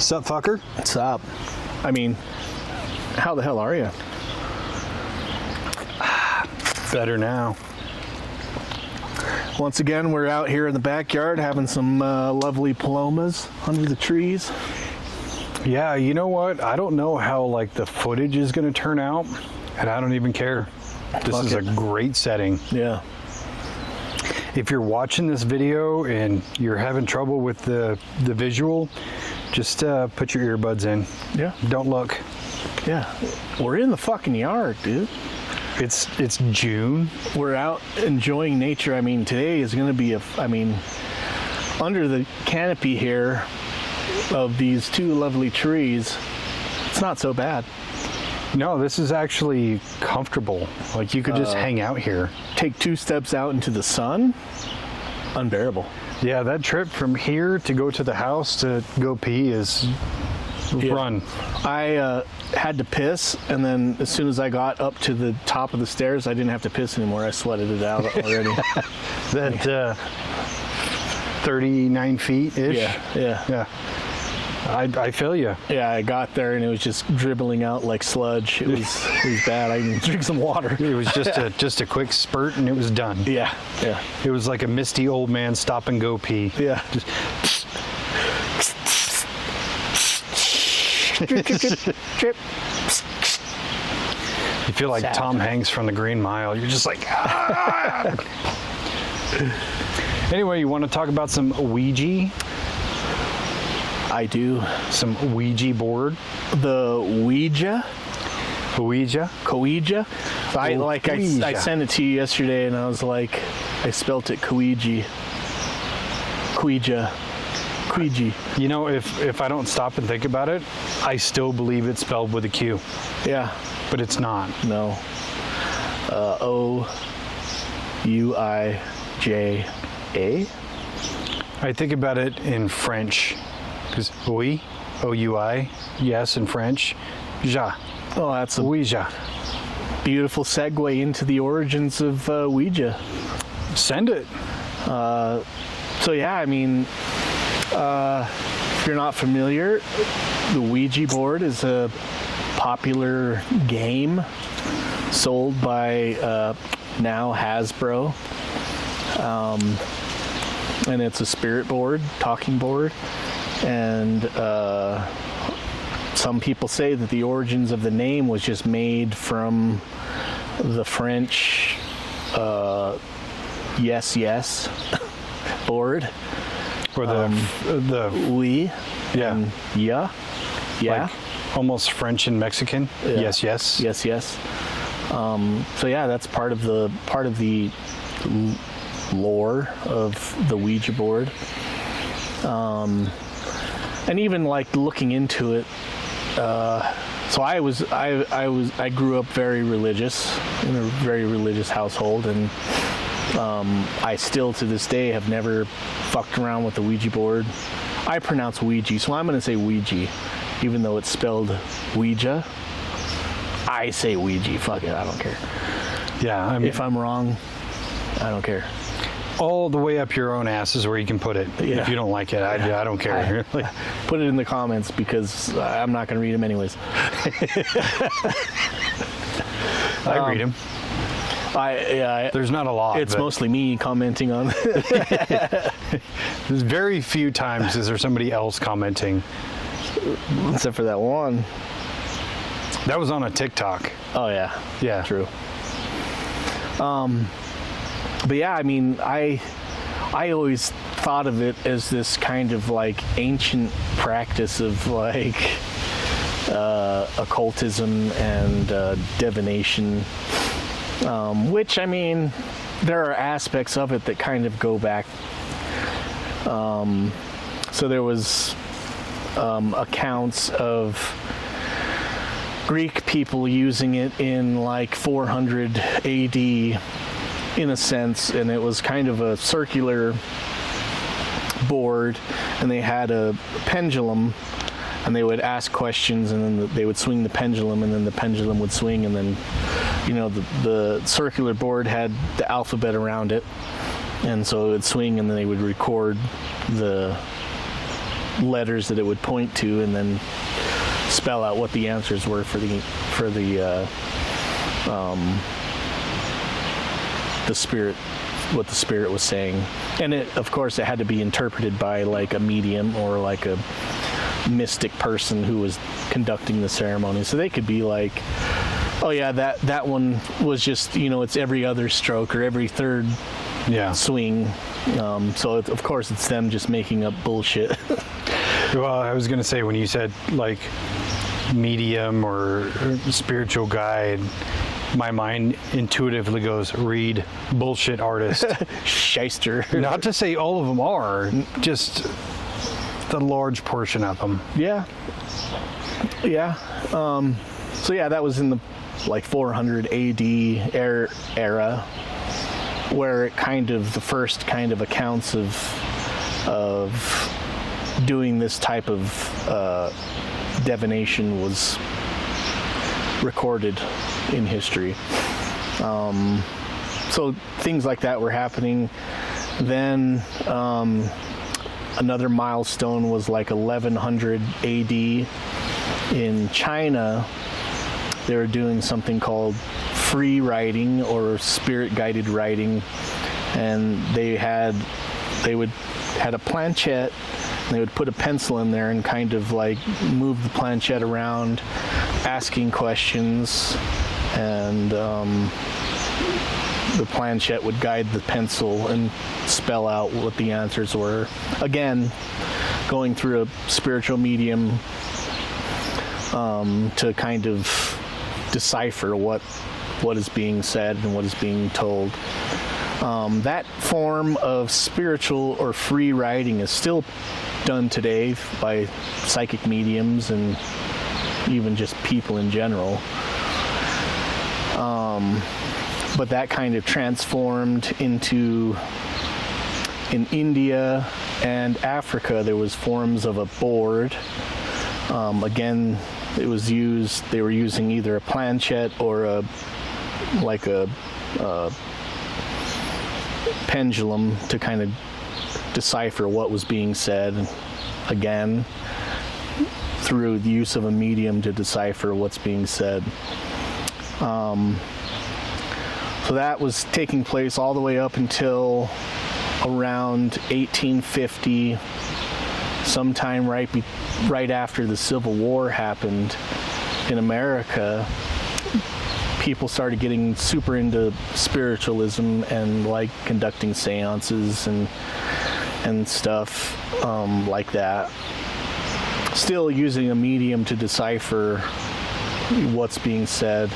Sup, fucker? What's up? I mean, how the hell are you? Better now. Once again, we're out here in the backyard having some lovely palomas under the trees. Yeah, you know what? I don't know how the footage is going to turn out, and I don't even care. This is a great setting. Yeah. If you're watching this video and you're having trouble with the visual, just put your earbuds in. Yeah. Don't look. Yeah. We're in the fucking yard, dude. It's June. We're out enjoying nature. I mean, today is going to be under the canopy here of these two lovely trees, it's not so bad. No, this is actually comfortable. You could just hang out here. Take 2 steps out into the sun, unbearable. Yeah, that trip from here to go to the house to go pee is run. I had to piss, and then as soon as I got up to the top of the stairs, I didn't have to piss anymore. I sweated it out already. That 39 feet-ish? Yeah. I feel you. Yeah, I got there and it was just dribbling out like sludge. It was bad. I didn't drink some water. It was just a quick spurt and it was done. Yeah. It was like a misty old man stop and go pee. Yeah. Just drip. You feel like Tom Hanks from The Green Mile. You're just like, ah! Anyway, you want to talk about some Ouija? I do. Some Ouija board? The Ouija? Ouija? Ouija? I sent it to you yesterday and I was like, I spelt it Ouija. Ouija. Ouija. You know, if I don't stop and think about it, I still believe it's spelled with a Q. Yeah. But it's not. No. O-U-I-J-A? I think about it in French. Because oui, O-U-I, yes in French. Ja. Oh, that's a Ouija. beautiful segue into the origins of Ouija. Send it. So yeah, I mean, if you're not familiar, the Ouija board is a popular game sold by now Hasbro. And it's a spirit board, talking board. And some people say that the origins of the name was just made from the French yes board. Or the Oui. Yeah. And yeah. Like almost French and Mexican. Yeah. Yes. Yes. So yeah, that's part of the lore of the Ouija board. And even looking into it, so I grew up very religious, in a very religious household, and I still to this day have never fucked around with the Ouija board. I pronounce Ouija, so I'm going to say Ouija, even though it's spelled Ouija. I say Ouija, fuck it, I don't care. Yeah, I mean, if I'm wrong, I don't care. All the way up your own ass is where you can put it. Yeah. If you don't like it, I don't care. Put it in the comments because I'm not going to read them anyways. I read them. There's not a lot. It's mostly me commenting on. There's very few times is there somebody else commenting. Except for that one. That was on a TikTok. Oh yeah. Yeah. True. But yeah, I mean, I always thought of it as this kind of ancient practice of occultism and divination, which, I mean, there are aspects of it that kind of go back. So there was accounts of Greek people using it in 400 AD. In a sense, and it was kind of a circular board, and they had a pendulum, and they would ask questions, and then they would swing the pendulum, and then the pendulum would swing, and then, the circular board had the alphabet around it, and so it would swing, and then they would record the letters that it would point to, and then spell out what the answers were for the spirit, what the spirit was saying. And of course, it had to be interpreted by like a medium or like a mystic person who was conducting the ceremony. So they could be like, oh yeah, that one was just, it's every other stroke or every third swing. So of course it's them just making up bullshit. Well, I was going to say, when you said like medium or spiritual guide, my mind intuitively goes, read bullshit artist. Shyster. Not to say all of them are, just the large portion of them. Yeah. So yeah, that was in the like 400 AD era, where the first kind of accounts of doing this type of divination was recorded in history. So things like that were happening. Then another milestone was like 1100 AD in China. They were doing something called free writing or spirit guided writing, and they had a planchette. They would put a pencil in there and kind of like move the planchette around, asking questions, and the planchette would guide the pencil and spell out what the answers were. Again, going through a spiritual medium to kind of decipher what is being said and what is being told. That form of spiritual or free writing is still done today by psychic mediums and even just people in general. But that kind of transformed into, in India and Africa, there was forms of a board. Again, it was used, they were using either a planchette or a pendulum to kind of decipher what was being said, again through the use of a medium to decipher what's being said. So that was taking place all the way up until around 1850, sometime right after the Civil War happened in America. People started getting super into spiritualism and like conducting seances and stuff like that. Still using a medium to decipher what's being said.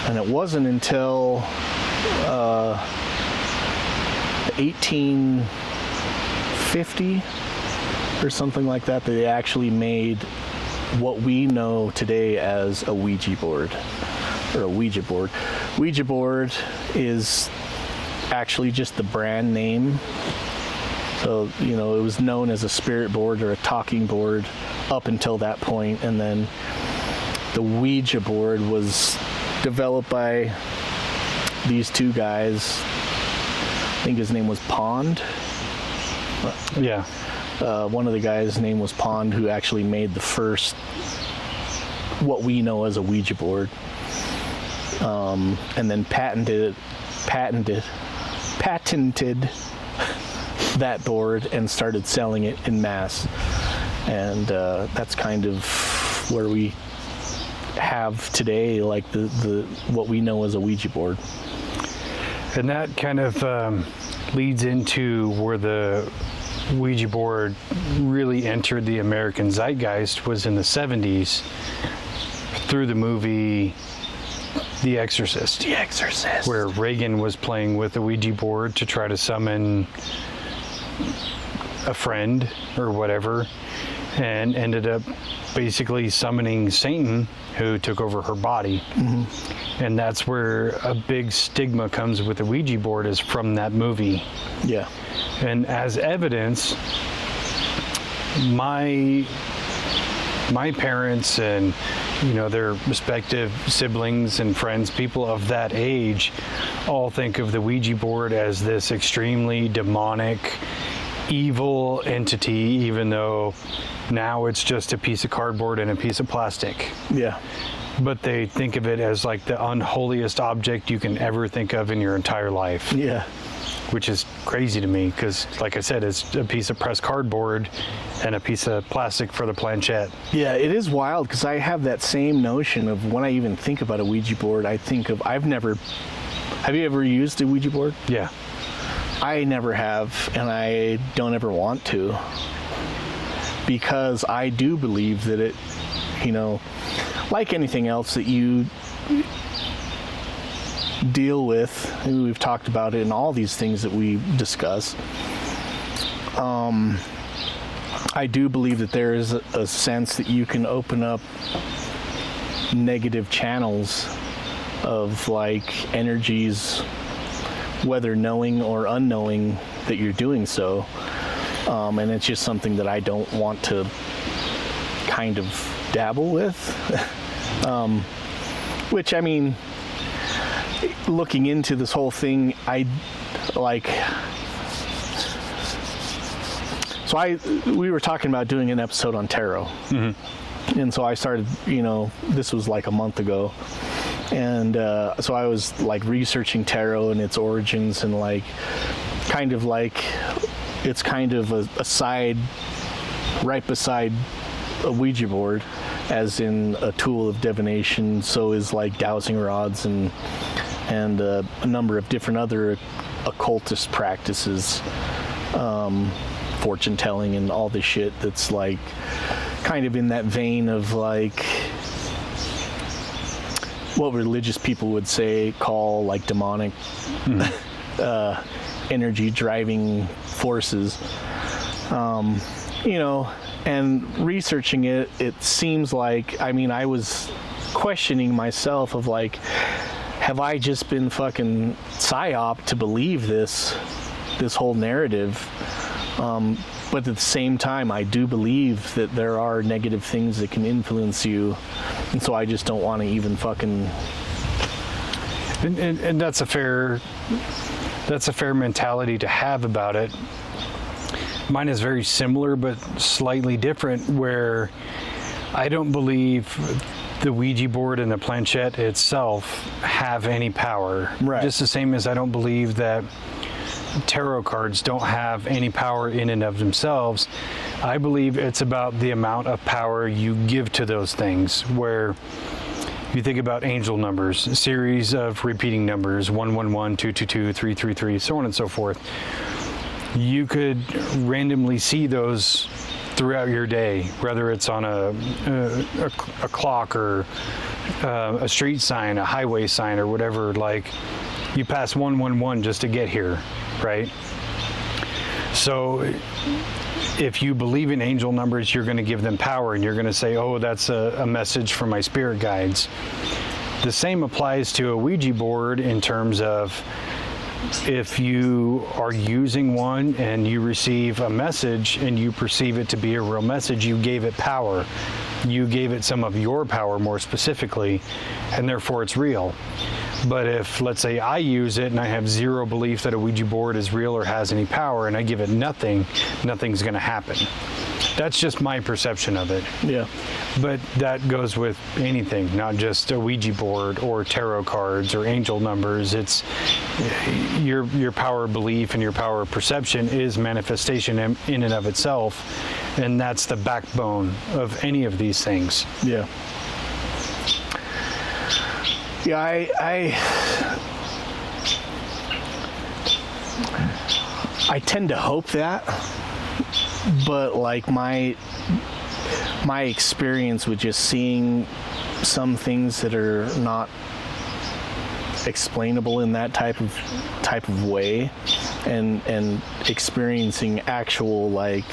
And it wasn't until 1850 or something like that they actually made what we know today as a Ouija board. Or a Ouija board. Ouija board is actually just the brand name. So, it was known as a spirit board or a talking board up until that point. And then the Ouija board was developed by these two guys. I think his name was Pond. Yeah. One of the guys' name was Pond, who actually made the first, what we know as a Ouija board. And then patented that board and started selling it in mass. And that's kind of where we have today, like the what we know as a Ouija board. And that kind of leads into where the Ouija board really entered the American zeitgeist, was in the 70s through the movie The Exorcist. The Exorcist. Where Reagan was playing with the Ouija board to try to summon a friend or whatever, and ended up basically summoning Satan, who took over her body. Mm-hmm. And that's where a big stigma comes with the Ouija board, is from that movie. Yeah. And as evidence, my parents and their respective siblings and friends, people of that age, all think of the Ouija board as this extremely demonic, evil entity, even though now it's just a piece of cardboard and a piece of plastic. Yeah. But they think of it as like the unholiest object you can ever think of in your entire life. Yeah. Which is crazy to me because, like I said, it's a piece of pressed cardboard and a piece of plastic for the planchette. Yeah, it is wild because I have that same notion of when I even think about a Ouija board, I think of, have you ever used a Ouija board? Yeah. I never have, and I don't ever want to, because I do believe that it, like anything else that you deal with, and we've talked about it in all these things that we discuss, I do believe that there is a sense that you can open up negative channels of like energies, whether knowing or unknowing that you're doing so, and it's just something that I don't want to kind of dabble with. Which, I mean, looking into this whole thing, we were talking about doing an episode on tarot. Mm-hmm. And so I started, this was like a month ago. And so I was like researching tarot and its origins, and it's kind of a side right beside a Ouija board, as in a tool of divination. So is like dowsing rods and a number of different other occultist practices, fortune telling and all this shit that's like kind of in that vein of like what religious people would call like demonic energy driving forces. And researching it, it seems like, I was questioning myself of like, have I just been fucking psyop to believe this whole narrative? But at the same time, I do believe that there are negative things that can influence you, and so I just don't want to even fucking. And that's a fair mentality to have about it. Mine is very similar but slightly different, where I don't believe the Ouija board and the planchette itself have any power. Right. Just the same as I don't believe that tarot cards don't have any power in and of themselves. I believe it's about the amount of power you give to those things, where you think about angel numbers, a series of repeating numbers, 111, 222, 333, so on and so forth. You could randomly see those throughout your day, whether it's on a clock or a street sign, a highway sign, or whatever. Like, you pass 111 just to get here, right? So if you believe in angel numbers, you're going to give them power, and you're going to say, oh, that's a message from my spirit guides. The same applies to a Ouija board in terms of, if you are using one and you receive a message and you perceive it to be a real message, you gave it power. You gave it some of your power more specifically, and therefore it's real. But if, let's say, I use it and I have zero belief that a Ouija board is real or has any power, and I give it nothing's going to happen. That's just my perception of it. Yeah. But that goes with anything, not just a Ouija board or tarot cards or angel numbers. It's your power of belief and your power of perception is manifestation in and of itself, and that's the backbone of any of these things. Yeah. Yeah, I tend to hope that, but like my experience with just seeing some things that are not explainable in that type of way, and experiencing actual, like,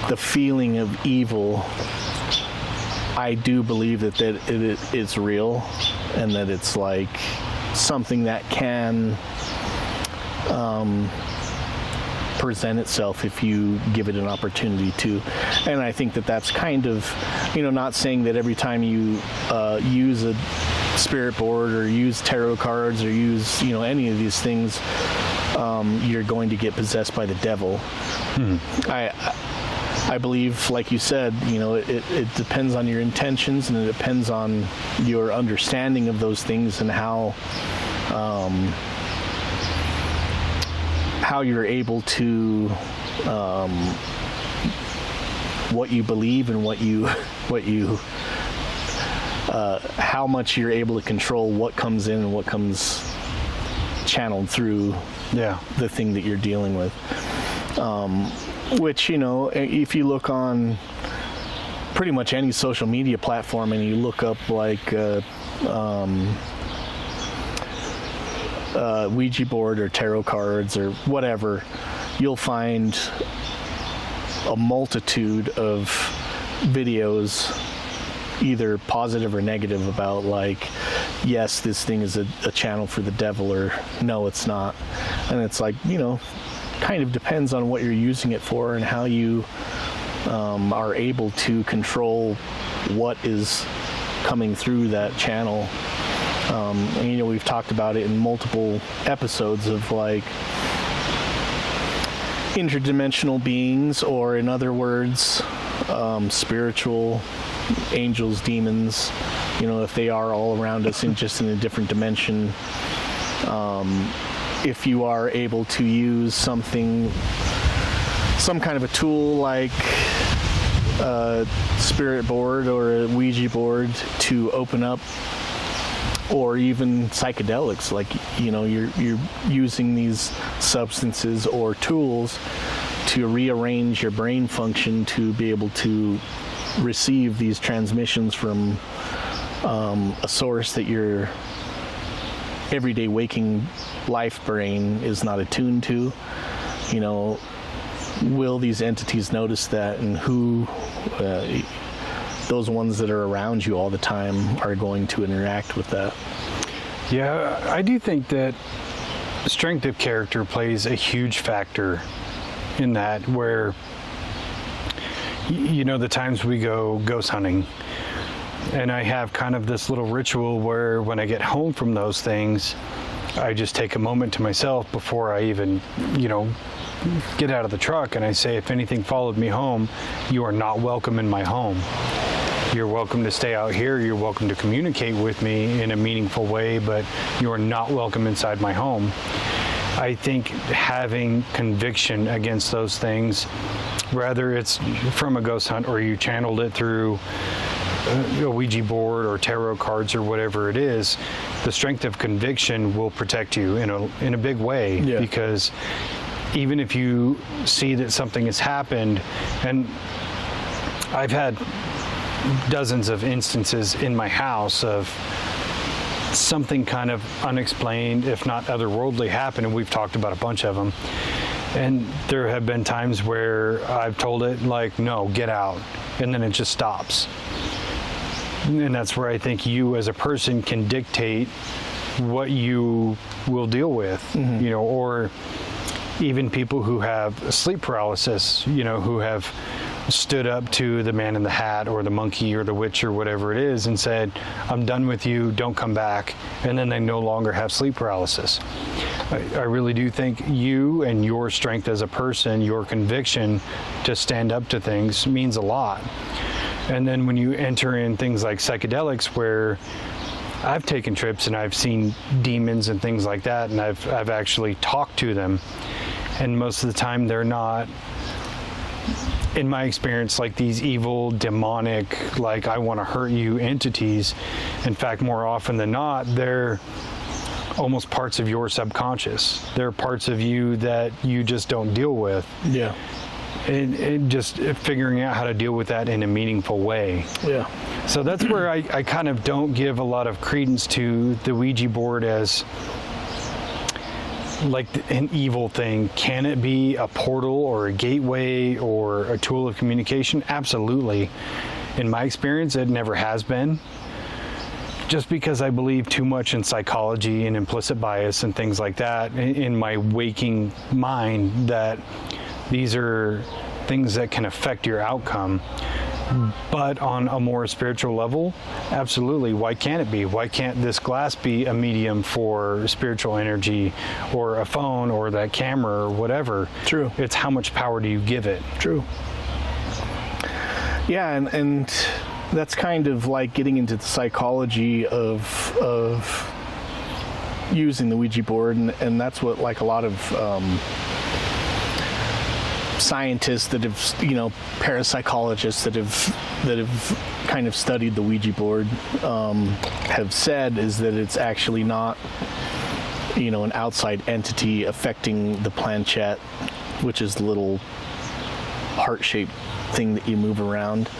the feeling of evil, I do believe that it's real, and that it's like something that can present itself if you give it an opportunity to. And I think that that's kind of, not saying that every time you use a spirit board or use tarot cards or use any of these things you're going to get possessed by the devil. I believe, like you said, it depends on your intentions, and it depends on your understanding of those things and how you're able to what you believe and what you how much you're able to control what comes in and what comes channeled through the thing that you're dealing with. Which, if you look on pretty much any social media platform and you look up like Ouija board or tarot cards or whatever, you'll find a multitude of videos, either positive or negative, about like, yes, this thing is a channel for the devil, or no, it's not. And it's like, kind of depends on what you're using it for and how you are able to control what is coming through that channel. And, we've talked about it in multiple episodes of like interdimensional beings, or in other words, spiritual angels, demons, if they are all around us in just in a different dimension. If you are able to use some kind of a tool like a spirit board or a Ouija board to open up, or even psychedelics, like, you're using these substances or tools to rearrange your brain function to be able to receive these transmissions from a source that your everyday waking life brain is not attuned to. Will these entities notice that, and who those ones that are around you all the time are going to interact with that? Yeah, I do think that strength of character plays a huge factor in that, where the times we go ghost hunting, and I have kind of this little ritual where when I get home from those things, I just take a moment to myself before I even, get out of the truck, and I say, if anything followed me home, you are not welcome in my home. You're welcome to stay out here. You're welcome to communicate with me in a meaningful way, but you are not welcome inside my home. I think having conviction against those things, whether it's from a ghost hunt or you channeled it through a Ouija board or tarot cards or whatever it is, the strength of conviction will protect you in a big way. Yeah. Because even if you see that something has happened, and I've had dozens of instances in my house of something kind of unexplained, if not otherworldly, happen, and we've talked about a bunch of them. And there have been times where I've told it, like, no, get out, and then it just stops. And that's where I think you as a person can dictate what you will deal with, or even people who have sleep paralysis, who have stood up to the man in the hat or the monkey or the witch or whatever it is and said, I'm done with you, don't come back, and then they no longer have sleep paralysis. I really do think you and your strength as a person, your conviction to stand up to things means a lot. And then when you enter in things like psychedelics, where I've taken trips and I've seen demons and things like that, and I've actually talked to them, and most of the time they're not, in my experience, like these evil, demonic, like I want to hurt you entities. In fact, more often than not, they're almost parts of your subconscious. They're parts of you that you just don't deal with. Yeah. And just figuring out how to deal with that in a meaningful way. Yeah. So that's where I kind of don't give a lot of credence to the Ouija board as like an evil thing. Can it be a portal or a gateway or a tool of communication? Absolutely. In my experience, it never has been. Just because I believe too much in psychology and implicit bias and things like that in my waking mind, that these are things that can affect your outcome. But on a more spiritual level, absolutely. Why can't it be? Why can't this glass be a medium for spiritual energy, or a phone, or that camera, or whatever? True. It's how much power do you give it? True. Yeah, and that's kind of like getting into the psychology of using the Ouija board, and that's what like a lot of scientists that have, parapsychologists that have kind of studied the Ouija board have said, is that it's actually not, an outside entity affecting the planchette, which is the little heart-shaped thing that you move around,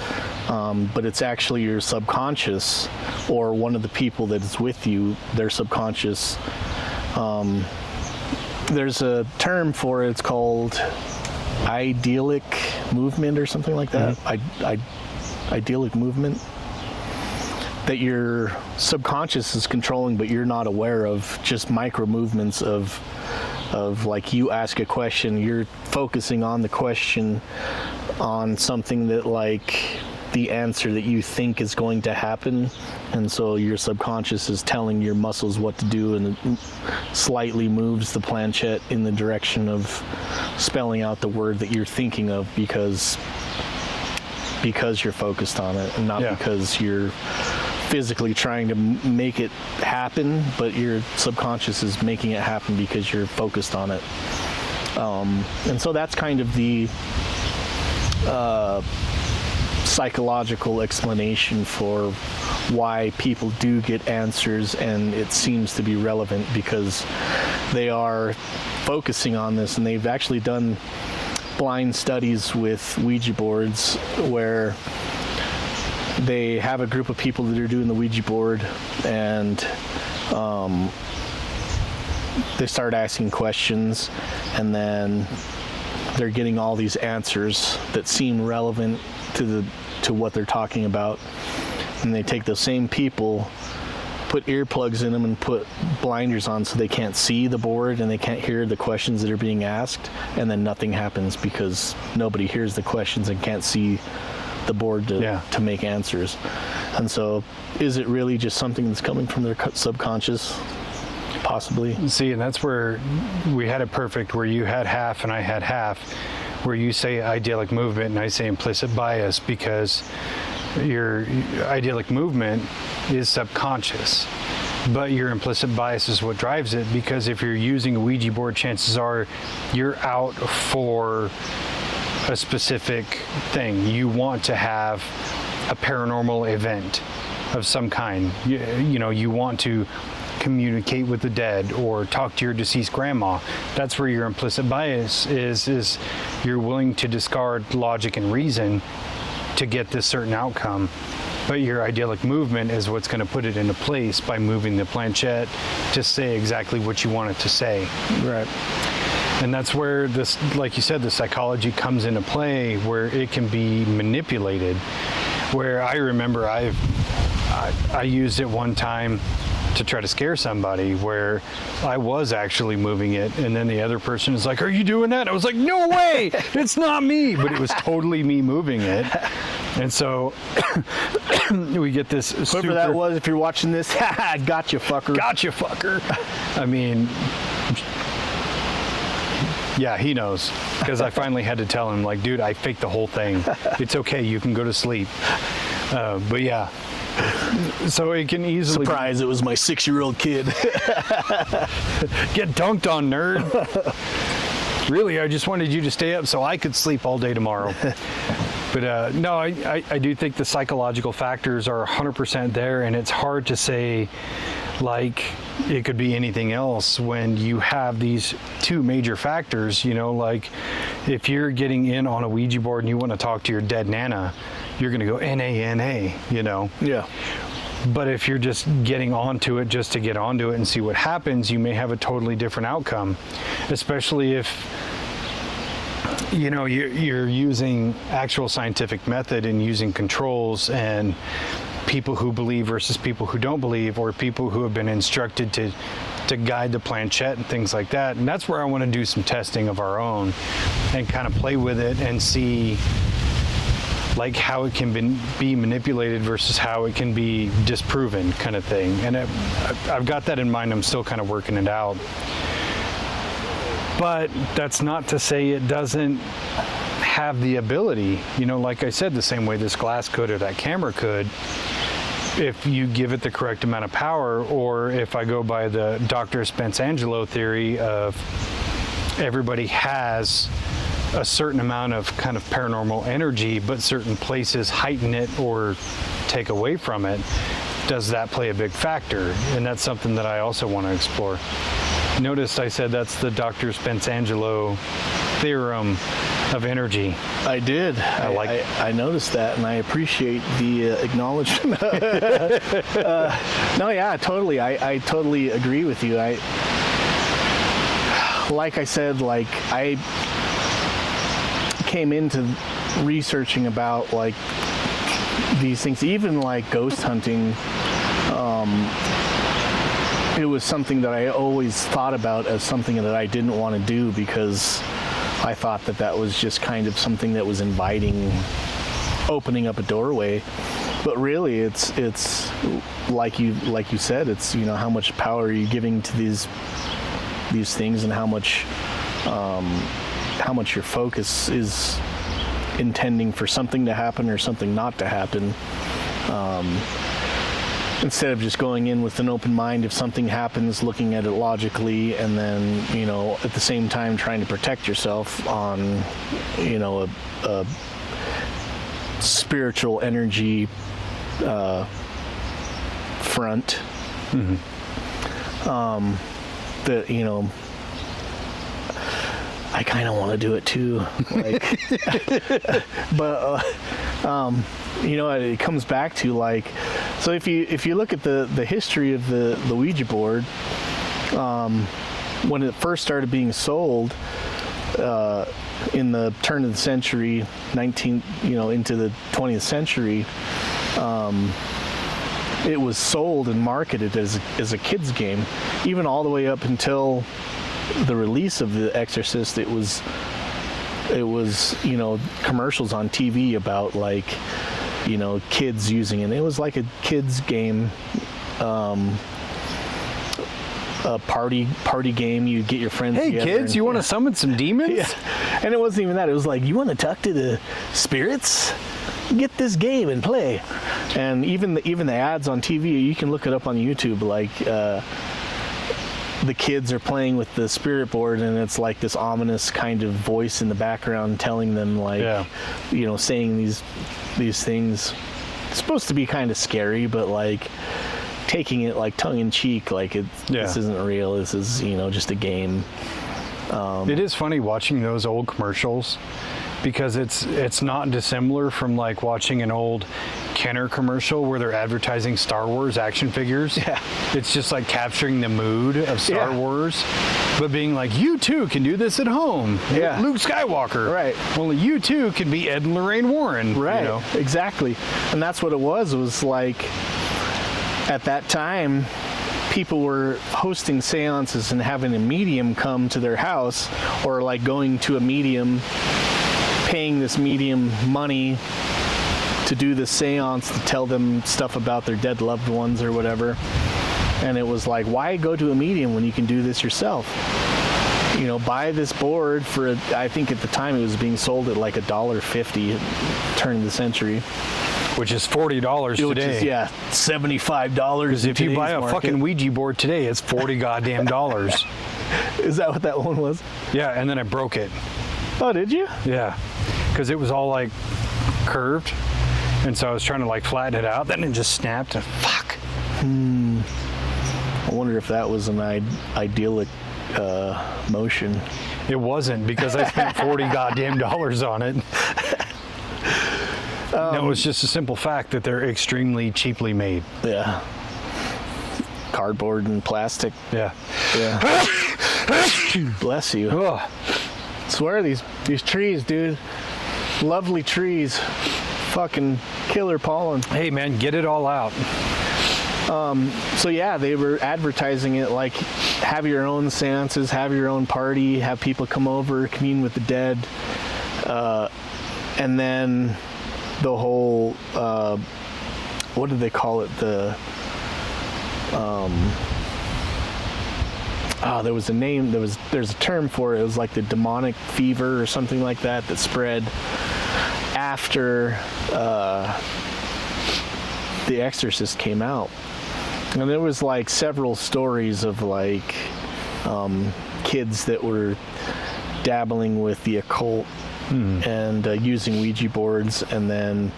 but it's actually your subconscious, or one of the people that is with you, their subconscious. There's a term for it. It's called idyllic movement or something like that. Idyllic movement that your subconscious is controlling, but you're not aware of. Just micro movements of like, you ask a question, you're focusing on the question, on something that like the answer that you think is going to happen, and so your subconscious is telling your muscles what to do, and it slightly moves the planchette in the direction of spelling out the word that you're thinking of, because you're focused on it, and not because you're physically trying to make it happen, but your subconscious is making it happen because you're focused on it. And so that's kind of the psychological explanation for why people do get answers, and it seems to be relevant because they are focusing on this, and they've actually done blind studies with Ouija boards where they have a group of people that are doing the Ouija board, and they start asking questions, and then they're getting all these answers that seem relevant to what they're talking about, and they take those same people, put earplugs in them, and put blinders on so they can't see the board and they can't hear the questions that are being asked, and then nothing happens because nobody hears the questions and can't see the board to make answers. And so, is it really just something that's coming from their subconscious? Possibly. See, and that's where we had it perfect, where you had half and I had half, where you say idyllic movement and I say implicit bias, because your idyllic movement is subconscious, but your implicit bias is what drives it, because if you're using a Ouija board, chances are you're out for a specific thing. You want to have a paranormal event of some kind. You want to communicate with the dead or talk to your deceased grandma. That's where your implicit bias is you're willing to discard logic and reason to get this certain outcome. But your idyllic movement is what's going to put it into place by moving the planchette to say exactly what you want it to say. Right. And that's where this, like you said, the psychology comes into play, where it can be manipulated. Where I remember I used it one time to try to scare somebody, where I was actually moving it, and then the other person is like, "Are you doing that?" I was like, "No way, it's not me," but it was totally me moving it. And so we get this. Whoever that was, if you're watching this, gotcha, fucker. Gotcha, fucker. I mean, yeah, he knows, because I finally had to tell him, like, dude, I faked the whole thing. It's okay, you can go to sleep. But yeah. So it can easily... Surprise, it was my 6-year-old kid. Get dunked on, nerd. Really, I just wanted you to stay up so I could sleep all day tomorrow. But no, I do think the psychological factors are 100% there, and it's hard to say, like, it could be anything else when you have these two major factors. Like, if you're getting in on a Ouija board and you want to talk to your dead Nana, you're going to go N-A-N-A, Yeah. But if you're just getting onto it just to get onto it and see what happens, you may have a totally different outcome, especially if you're using actual scientific method and using controls, and people who believe versus people who don't believe, or people who have been instructed to guide the planchette and things like that. And that's where I want to do some testing of our own and kind of play with it and see like how it can be manipulated versus how it can be disproven, kind of thing. And I've got that in mind. I'm still kind of working it out. But that's not to say it doesn't have the ability, you know, like I said, the same way this glass could or that camera could, if you give it the correct amount of power, or if I go by the Dr. Spence-Angelo theory of everybody has a certain amount of kind of paranormal energy, but certain places heighten it or take away from it. Does that play a big factor? And that's something that I also want to explore. Notice I said that's the Dr. Spence-Angelo theorem of energy. I did. I noticed that, and I appreciate the acknowledgement. No, yeah, totally. I totally agree with you. Like I said, like I came into researching about like these things, even like ghost hunting. It was something that I always thought about as something that I didn't want to do, because I thought that was just kind of something that was inviting, opening up a doorway. But really, it's like you said, it's, you know, how much power are you giving to these things, and how much your focus is intending for something to happen or something not to happen. Instead of just going in with an open mind, if something happens, looking at it logically, and then, you know, at the same time trying to protect yourself on, you know, a spiritual energy front. Mm-hmm. That, you know, I kind of want to do it too, like, but you know, it comes back to like, so if you look at the history of the Ouija board, when it first started being sold in the turn of the century, into the 20th century, it was sold and marketed as a kid's game, even all the way up until the release of The Exorcist. It was, you know, commercials on TV about, like, you know, kids using it. It was like a kids game, a party game. You get your friends together. Hey kids, you want to summon some demons? Yeah. And it wasn't even that. It was like, you want to talk to the spirits? Get this game and play. And even the ads on TV, you can look it up on YouTube, like, the kids are playing with the spirit board, and it's like this ominous kind of voice in the background telling them, like, you know, saying these things. It's supposed to be kind of scary, but like taking it like tongue in cheek, like this isn't real. This is, you know, just a game. It is funny watching those old commercials, because it's not dissimilar from like watching an old Kenner commercial where they're advertising Star Wars action figures. Yeah. It's just like capturing the mood of Star Wars, but being like, you too can do this at home. Yeah. Luke Skywalker. Right. Only you too can be Ed and Lorraine Warren. Right. You know? Exactly. And that's what it was like, at that time, people were hosting seances and having a medium come to their house, or like going to a medium, paying this medium money to do the seance, to tell them stuff about their dead loved ones or whatever. And it was like, why go to a medium when you can do this yourself? You know, buy this board for, I think at the time it was being sold at like $1.50 turn of the century. Which is $40 today. Which is, $75. Because if you buy a fucking Ouija board today, it's $40 goddamn dollars. Is that what that one was? Yeah, and then I broke it. Oh, did you? Yeah, because it was all like curved, and so I was trying to like flatten it out, then it just snapped. And fuck. I wonder if that was an idyllic motion. It wasn't, because I spent $40 goddamn dollars on it. No, it's just a simple fact that they're extremely cheaply made. Yeah. Cardboard and plastic. Yeah. Yeah. Bless you. Ugh. I swear, these trees, dude. Lovely trees. Fucking killer pollen. Hey, man, get it all out. So yeah, they were advertising it like, have your own seances, have your own party, have people come over, commune with the dead, and then the whole what do they call it, there was a name, there's a term for it. It was like the demonic fever or something like that spread after The Exorcist came out. And there was like several stories of like kids that were dabbling with the occult and using Ouija boards, and then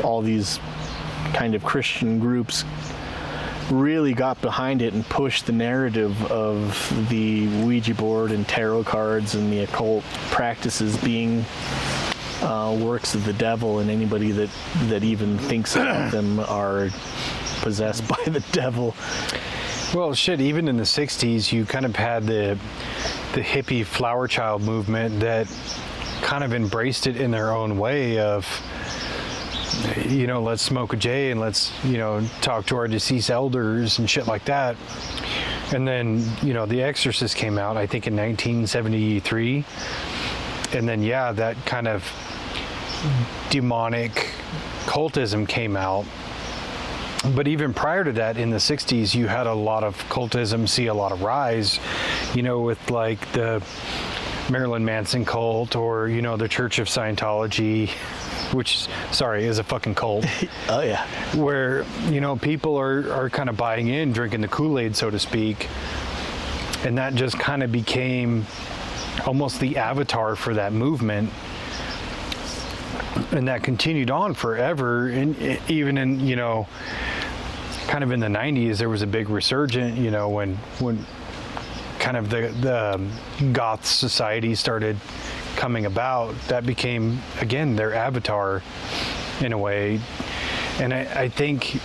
all these kind of Christian groups really got behind it and pushed the narrative of the Ouija board and tarot cards and the occult practices being works of the devil, and anybody that even thinks about them are possessed by the devil. Well, shit, even in the 60s, you kind of had the hippie flower child movement that kind of embraced it in their own way of, let's smoke a J and let's, talk to our deceased elders and shit like that. And then, The Exorcist came out, I think, in 1973. And then, that kind of demonic cultism came out. But even prior to that, in the 60s, you had a lot of cultism see a lot of rise, with like the Marilyn Manson cult, or, the Church of Scientology, which, is a fucking cult. Oh, yeah. Where, people are kind of buying in, drinking the Kool-Aid, so to speak. And that just kind of became almost the avatar for that movement. And that continued on forever. And even in, kind of in the 90s, there was a big resurgence, when kind of the goth society started coming about. That became, again, their avatar in a way. And I think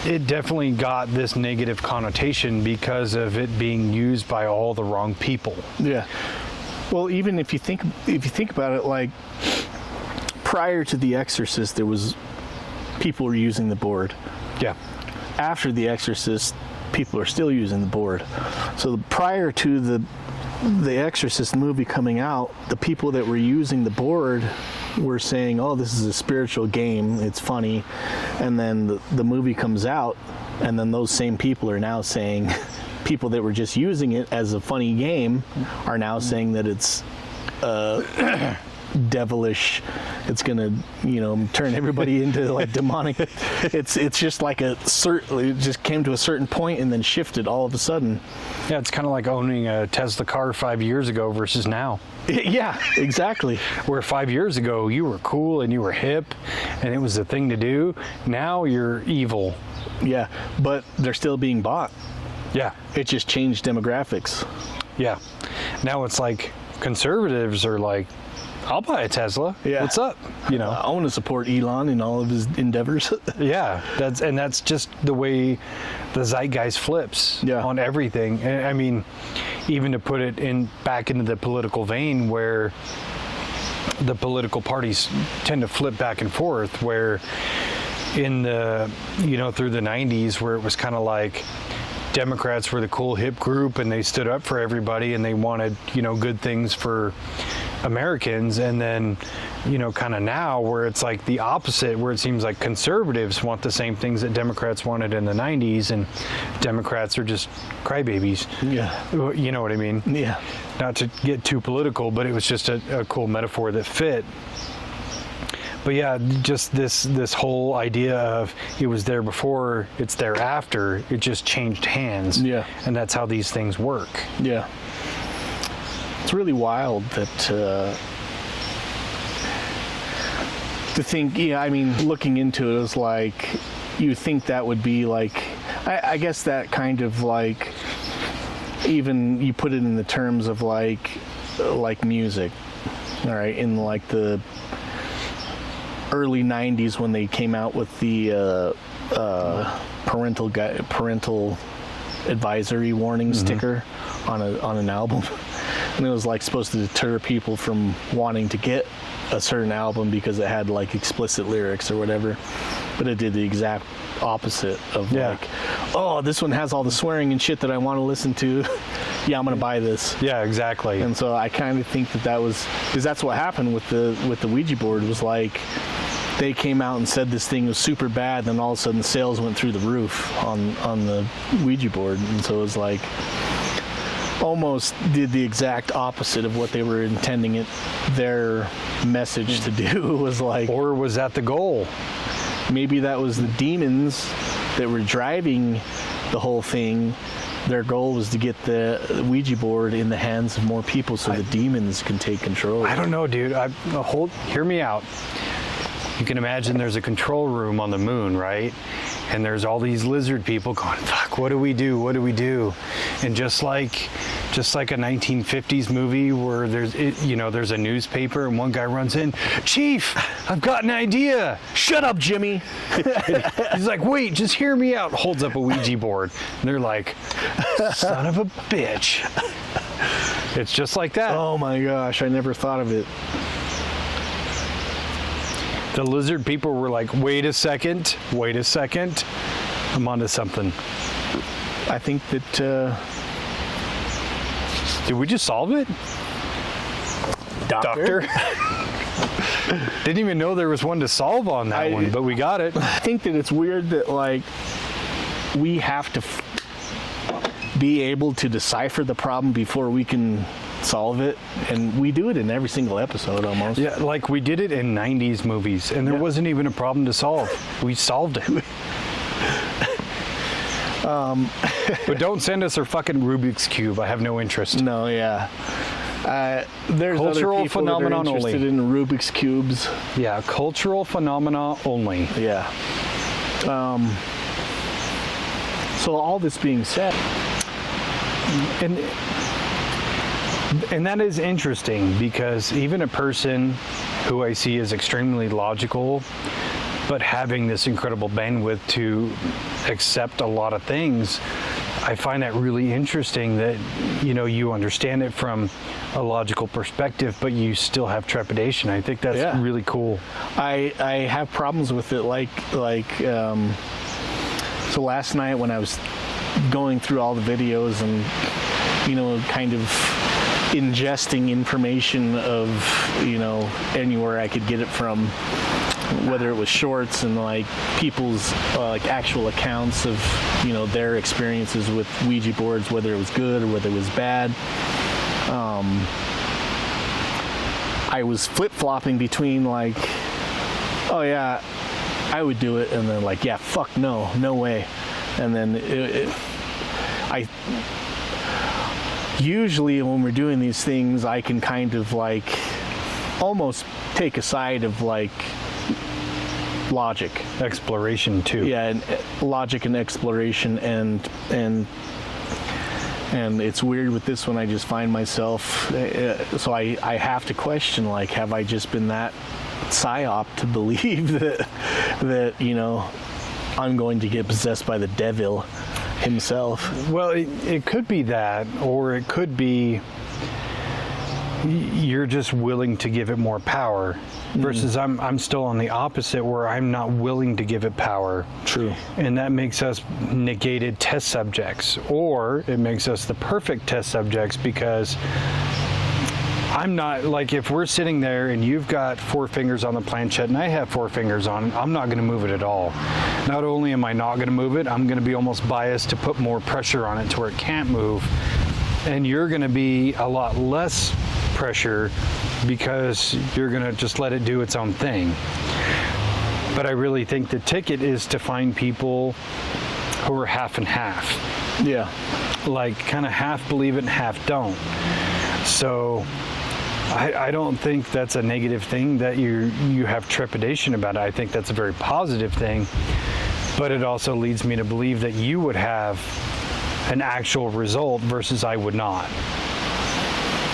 it definitely got this negative connotation because of it being used by all the wrong people. Yeah. Well, even if you think about it, like prior to The Exorcist, people were using the board. Yeah. After The Exorcist, people are still using the board. So prior to the Exorcist movie coming out, the people that were using the board were saying, oh, this is a spiritual game, it's funny. And then the movie comes out, and then those same people are now saying, people that were just using it as a funny game are now saying that it's devilish, it's gonna turn everybody into like demonic. It's just like it just came to a certain point and then shifted all of a sudden. Yeah, it's kind of like owning a Tesla car 5 years ago versus now. Yeah, exactly. Where 5 years ago you were cool and you were hip and it was the thing to do. Now you're evil. Yeah, but they're still being bought. Yeah. It just changed demographics. Yeah. Now it's like conservatives are like, I'll buy a Tesla. Yeah. What's up? I want to support Elon in all of his endeavors. Yeah, that's just the way the zeitgeist flips on everything. And I mean, even to put it back into the political vein, where the political parties tend to flip back and forth, where in the through the 90s, where it was kind of like Democrats were the cool hip group and they stood up for everybody and they wanted good things for Americans, and then kind of now where it's like the opposite, where it seems like conservatives want the same things that Democrats wanted in the 90s, and Democrats are just crybabies. Yeah. You know what I mean? Yeah. Not to get too political, but it was just a cool metaphor that fit. But yeah, just this whole idea of it was there before, it's there after, it just changed hands. Yeah. And that's how these things work. Yeah. It's really wild that to think, looking into it, was like, you think that would be like, I guess that kind of like, even you put it in the terms of like music, all right, in like the early 90s when they came out with the parental advisory warning sticker on an album. And it was like supposed to deter people from wanting to get a certain album because it had like explicit lyrics or whatever. But it did the exact opposite of like, oh, this one has all the swearing and shit that I want to listen to. yeah, I'm going to buy this. Yeah, exactly. And so I kind of think that was, because that's what happened with the Ouija board. It was like they came out and said this thing was super bad, then all of a sudden sales went through the roof on the Ouija board. And so it was like almost did the exact opposite of what they were intending it, their message to do. Was like, or was that the goal? Maybe that was the demons that were driving the whole thing. Their goal was to get the Ouija board in the hands of more people so the demons can take control. I don't know, dude. Hear me out. You can imagine there's a control room on the moon, right? And there's all these lizard people going, fuck, what do we do? What do we do? And just like a 1950s movie where there's a newspaper and one guy runs in, Chief, I've got an idea. Shut up, Jimmy. He's like, wait, just hear me out. Holds up a Ouija board. And they're like, son of a bitch. It's just like that. Oh my gosh, I never thought of it. The lizard people were like, wait a second, I'm onto something. I think that... Did we just solve it? Doctor? Didn't even know there was one to solve on that one, but we got it. I think that it's weird that, like, we have to be able to decipher the problem before we can solve it, and we do it in every single episode almost. Yeah, like we did it in 90s movies, and there wasn't even a problem to solve. We solved it. But don't send us our fucking Rubik's Cube. I have no interest. No, yeah. There's cultural other people phenomenon that are interested only. in Rubik's Cubes. Yeah, cultural phenomena only. Yeah. So all this being said, and that is interesting, because even a person who I see as extremely logical, but having this incredible bandwidth to accept a lot of things, I find that really interesting that, you understand it from a logical perspective, but you still have trepidation. I think that's really cool. I have problems with it, so last night when I was going through all the videos and, kind of ingesting information of, anywhere I could get it from, whether it was shorts and like people's actual accounts of, their experiences with Ouija boards, whether it was good or whether it was bad. I was flip-flopping between like, oh yeah, I would do it, and then like, yeah, fuck no way. And then I usually when we're doing these things, I can kind of like almost take a side of like logic, exploration too. Yeah, and logic and exploration, and it's weird with this one. I just find myself, so I have to question, like, have I just been that psyop to believe that I'm going to get possessed by the devil himself? Well, it could be that, or it could be you're just willing to give it more power, versus I'm still on the opposite, where I'm not willing to give it power. True. And that makes us negated test subjects, or it makes us the perfect test subjects, because I'm not, like, if we're sitting there and you've got 4 fingers on the planchette and I have 4 fingers on it, I'm not going to move it at all. Not only am I not going to move it, I'm going to be almost biased to put more pressure on it to where it can't move. And you're going to be a lot less pressure, because you're going to just let it do its own thing. But I really think the ticket is to find people who are half and half. Yeah. Like, kind of half believe it and half don't. So I don't think that's a negative thing that you have trepidation about it. I think that's a very positive thing. But it also leads me to believe that you would have an actual result versus I would not.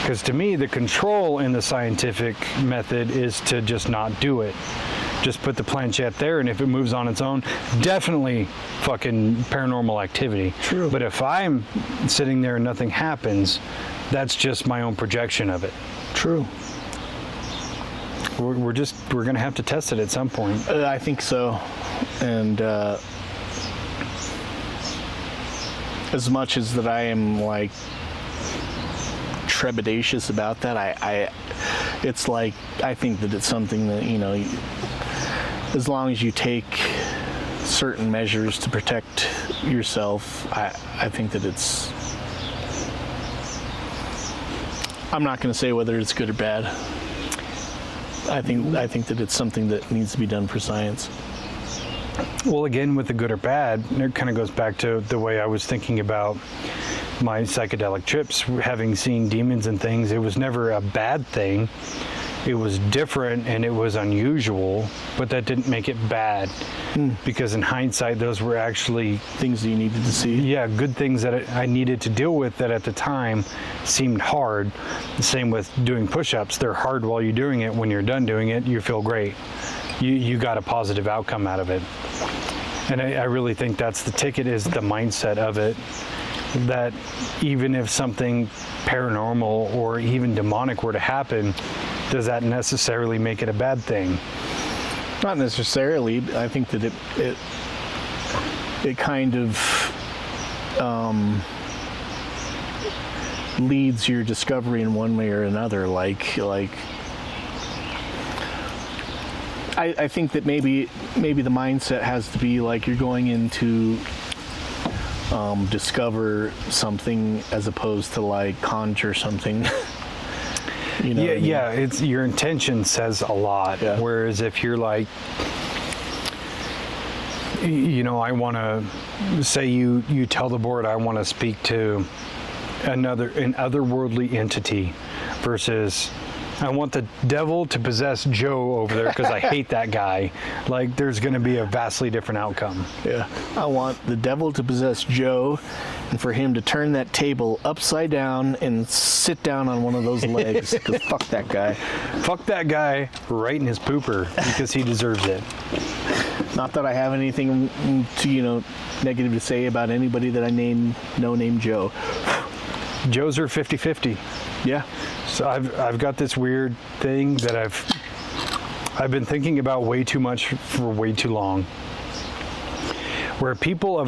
Because to me, the control in the scientific method is to just not do it. Just put the planchette there, and if it moves on its own, definitely fucking paranormal activity. True. But if I'm sitting there and nothing happens, that's just my own projection of it. True. We're going to have to test it at some point. I think so. And as much as that I am like trepidatious about that. It's like, I think that it's something that, as long as you take certain measures to protect yourself, I think that it's, I'm not going to say whether it's good or bad. I think that it's something that needs to be done for science. Well, again, with the good or bad, it kind of goes back to the way I was thinking about my psychedelic trips. Having seen demons and things, it was never a bad thing. It was different and it was unusual, but that didn't make it bad. Because in hindsight, those were actually things that you needed to see. Yeah, good things that I needed to deal with that at the time seemed hard. The same with doing push-ups. They're hard while you're doing it. When you're done doing it, you feel great. You got a positive outcome out of it. And I really think that's the ticket, is the mindset of it. That even if something paranormal or even demonic were to happen, does that necessarily make it a bad thing? Not necessarily. I think that it kind of leads your discovery in one way or another. Like I think that maybe the mindset has to be like you're going into discover something as opposed to like conjure something. You know yeah, what I mean? yeah. It's your intention says a lot. Yeah. Whereas if you're like, I want to say you tell the board I want to speak to an otherworldly entity, versus I want the devil to possess Joe over there because I hate that guy. Like, there's going to be a vastly different outcome. Yeah. I want the devil to possess Joe and for him to turn that table upside down and sit down on one of those legs. Because fuck that guy. Fuck that guy right in his pooper because he deserves it. Not that I have anything to, negative to say about anybody that I know named Joe. Joes are 50-50. Yeah. So I've got this weird thing that I've been thinking about way too much for way too long. Where people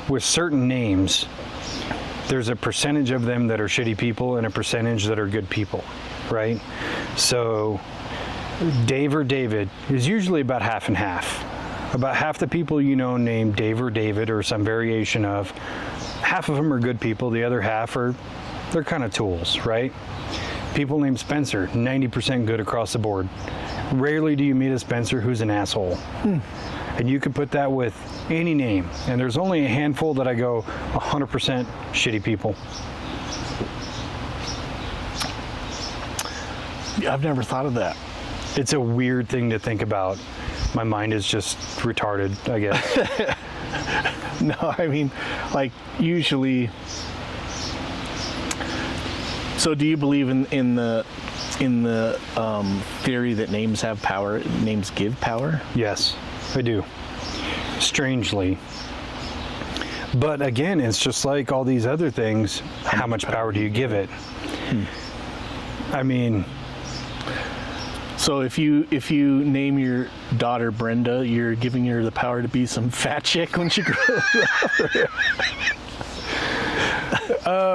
with certain names, there's a percentage of them that are shitty people and a percentage that are good people, right? So Dave or David is usually about half and half. About half the people named Dave or David or some variation of, half of them are good people, the other half they're kind of tools, right? People named Spencer, 90% good across the board. Rarely do you meet a Spencer who's an asshole. And you can put that with any name. And there's only a handful that I go 100% shitty people. I've never thought of that. It's a weird thing to think about. My mind is just retarded, I guess. No, I mean, like, usually. So, do you believe in the theory that names have power? Names give power? Yes, I do. Strangely. But again, it's just like all these other things. How much power do you give it? I mean. So if you name your daughter Brenda, you're giving her the power to be some fat chick when she grows up.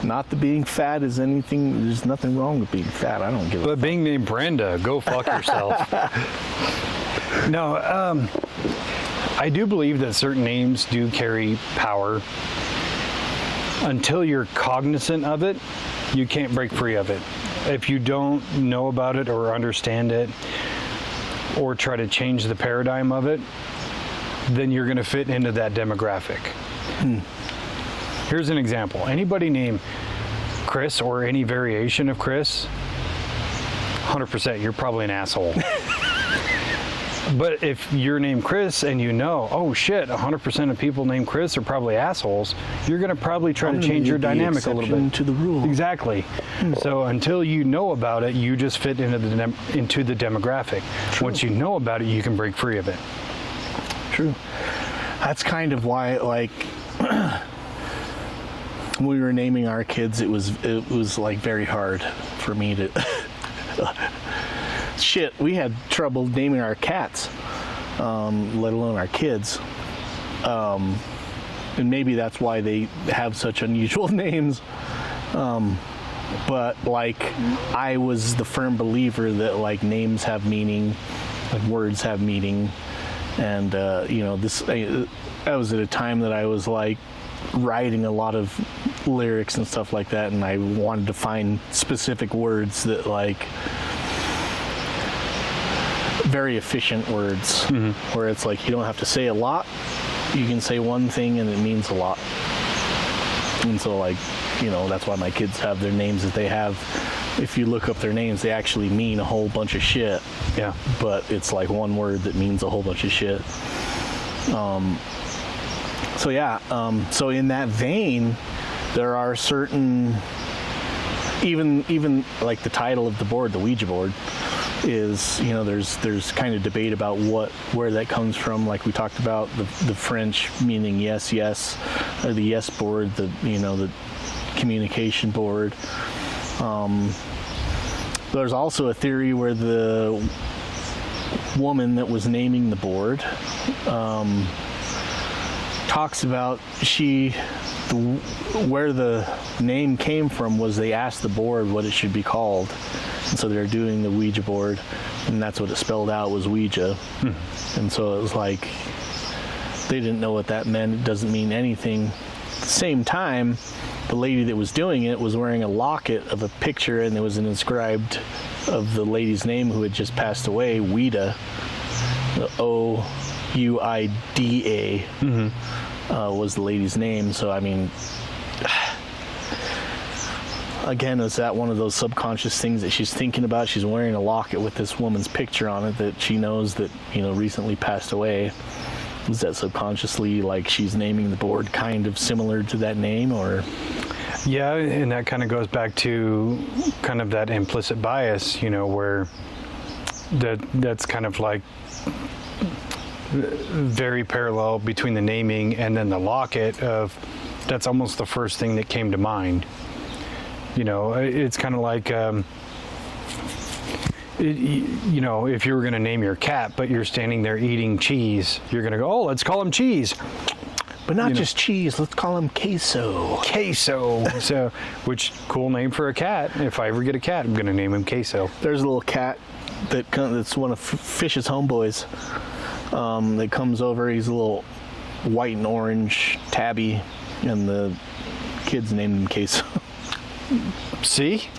Not that being fat is anything. There's nothing wrong with being fat. I don't give a fuck. But being named Brenda, go fuck yourself. No, I do believe that certain names do carry power. Until you're cognizant of it, you can't break free of it. If you don't know about it or understand it or try to change the paradigm of it, then you're going to fit into that demographic. Here's an example. Anybody named Chris or any variation of Chris, 100% you're probably an asshole. But if you're named Chris and oh shit, 100% of people named Chris are probably assholes, you're going to probably try to change your dynamic a little bit. To the rule. Exactly. So until you know about it, you just fit into the demographic. True. Once you know about it, you can break free of it. True. That's kind of why, like, when we were naming our kids, it was like very hard for me to. Shit, we had trouble naming our cats, let alone our kids. and maybe that's why they have such unusual names. But like, I was the firm believer that like names have meaning, like words have meaning, and I was at a time that I was like writing a lot of lyrics and stuff like that, and I wanted to find specific words that like very efficient words, where it's like you don't have to say a lot, you can say one thing and it means a lot. And so like, that's why my kids have their names that they have. If you look up their names, they actually mean a whole bunch of shit. Yeah. But it's like one word that means a whole bunch of shit. So in that vein, there are certain, even like the title of the board, the Ouija board, is, there's kind of debate about where that comes from. Like we talked about the French meaning yes, yes, or the yes board, the communication board. There's also a theory where the woman that was naming the board talks about where the name came from was they asked the board what it should be called, and so they're doing the Ouija board, and that's what it spelled out was Ouija. And so it was like they didn't know what that meant. It doesn't mean anything. At the same time, the lady that was doing it was wearing a locket of a picture, and there was an inscribed of the lady's name who had just passed away, Ouida, O-U-I-D-A, was the lady's name. So I mean, again, is that one of those subconscious things that she's thinking about? She's wearing a locket with this woman's picture on it that she knows that recently passed away. Is that subconsciously like she's naming the board kind of similar to that name, or? Yeah, and that kind of goes back to kind of that implicit bias, where that's kind of like very parallel between the naming and then the locket of, that's almost the first thing that came to mind. It's kind of like, if you were going to name your cat, but you're standing there eating cheese, you're going to go, oh, let's call him Cheese. But not just cheese, let's call him Queso. Queso. So, which cool name for a cat. If I ever get a cat, I'm going to name him Queso. There's a little cat that's one of Fish's homeboys that comes over. He's a little white and orange tabby, and the kids named him Queso. See?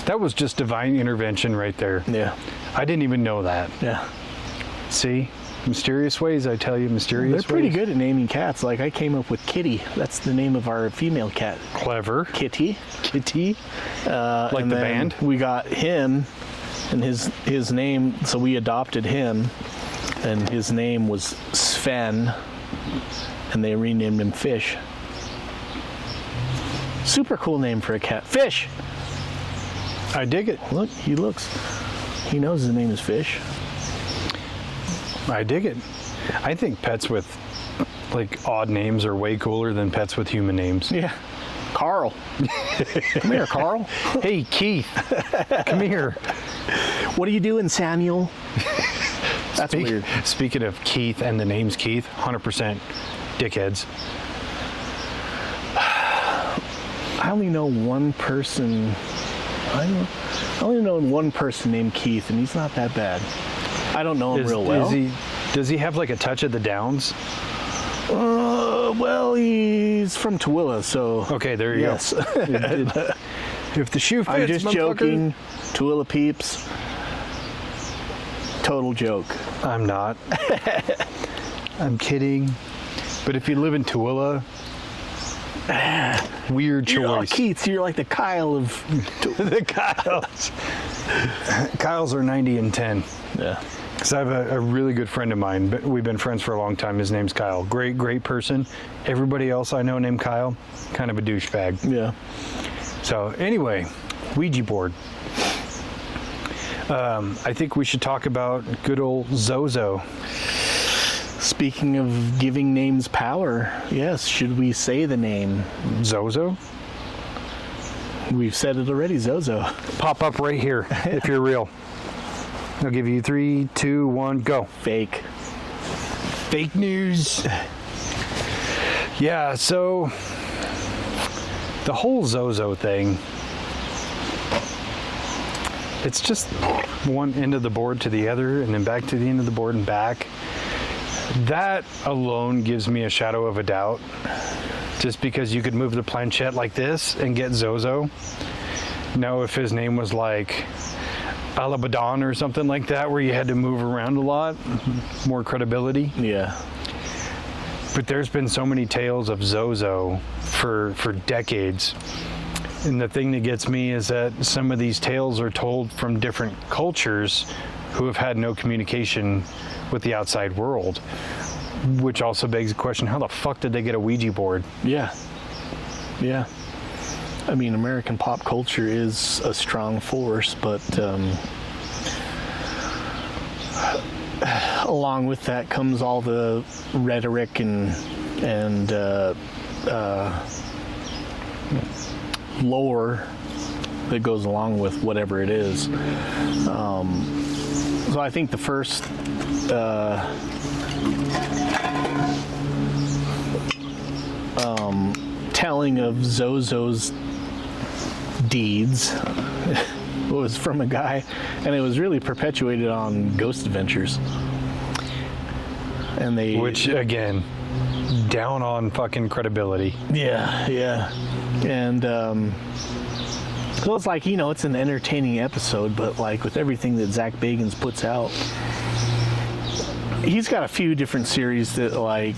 That was just divine intervention right there. Yeah. I didn't even know that. Yeah. See? Mysterious ways, I tell you, mysterious ways. They're pretty good at naming cats. Like, I came up with Kitty. That's the name of our female cat. Clever. Kitty. Like the band? We got him, and his name, so we adopted him, and his name was Sven, and they renamed him Fish. Super cool name for a cat. Fish! I dig it. Look, he knows his name is Fish. I dig it. I think pets with like odd names are way cooler than pets with human names. Yeah. Carl. Come here, Carl. Hey, Keith. Come here. What are you doing, Samuel? That's weird. Speaking of Keith and the name's Keith, 100% dickheads. I only know one person. I only know one person named Keith, and he's not that bad. I don't know him real well. Does he have like a touch of the Downs? Well, he's from Tooele, so... Okay, there you go. If the shoe fits, I'm just joking. Tooele peeps. Total joke. I'm not. I'm kidding. But if you live in Tooele, weird choice. Keith, you're like the Kyle of... The Kyles. Kyles are 90 and 10. Yeah. Because I have a really good friend of mine, but we've been friends for a long time. His name's Kyle. Great person. Everybody else I know named Kyle, kind of a douchebag. Yeah. So anyway, Ouija board. I think we should talk about good old Zozo. Speaking of giving names power, yes, should we say the name? Zozo? We've said it already, Zozo. Pop up right here if you're real. I'll give you 3, 2, 1, go. Fake. Fake news. Yeah, so the whole Zozo thing, it's just one end of the board to the other and then back to the end of the board and back. That alone gives me a shadow of a doubt, just because you could move the planchette like this and get Zozo. Now, if his name was like Alabadon or something like that, where you had to move around a lot, more credibility. Yeah. But there's been so many tales of Zozo for decades. And the thing that gets me is that some of these tales are told from different cultures who have had no communication with the outside world, which also begs the question, how the fuck did they get a Ouija board? Yeah. Yeah. I mean, American pop culture is a strong force, but along with that comes all the rhetoric and lore that goes along with whatever it is. So I think the first telling of Zozo's deeds was from a guy, and it was really perpetuated on Ghost Adventures. And they, which again, down on fucking credibility. Yeah. And so it's like, it's an entertaining episode, but like with everything that Zach Bagans puts out, he's got a few different series that like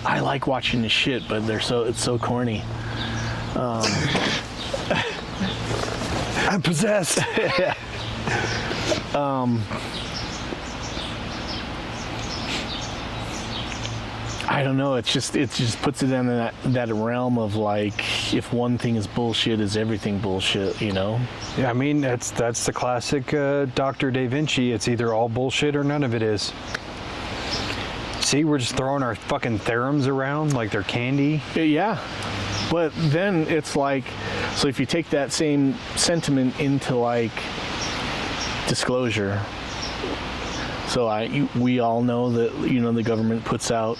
I like watching the shit, but it's so corny. I'm possessed. I don't know. It just puts it in that realm of like, if one thing is bullshit, is everything bullshit? Yeah, I mean that's the classic Dr. Dave-inci. It's either all bullshit or none of it is. See, we're just throwing our fucking theorems around like they're candy. Yeah, but then it's like, so if you take that same sentiment into like disclosure. So we all know that the government puts out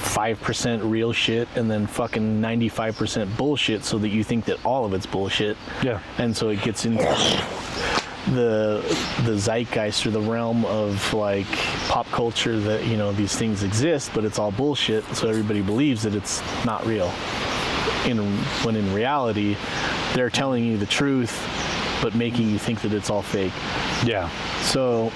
5% real shit and then fucking 95% bullshit, so that you think that all of it's bullshit. Yeah. And so it gets into the zeitgeist or the realm of like pop culture that these things exist, but it's all bullshit. So everybody believes that it's not real. When in reality, they're telling you the truth, but making you think that it's all fake. Yeah. So,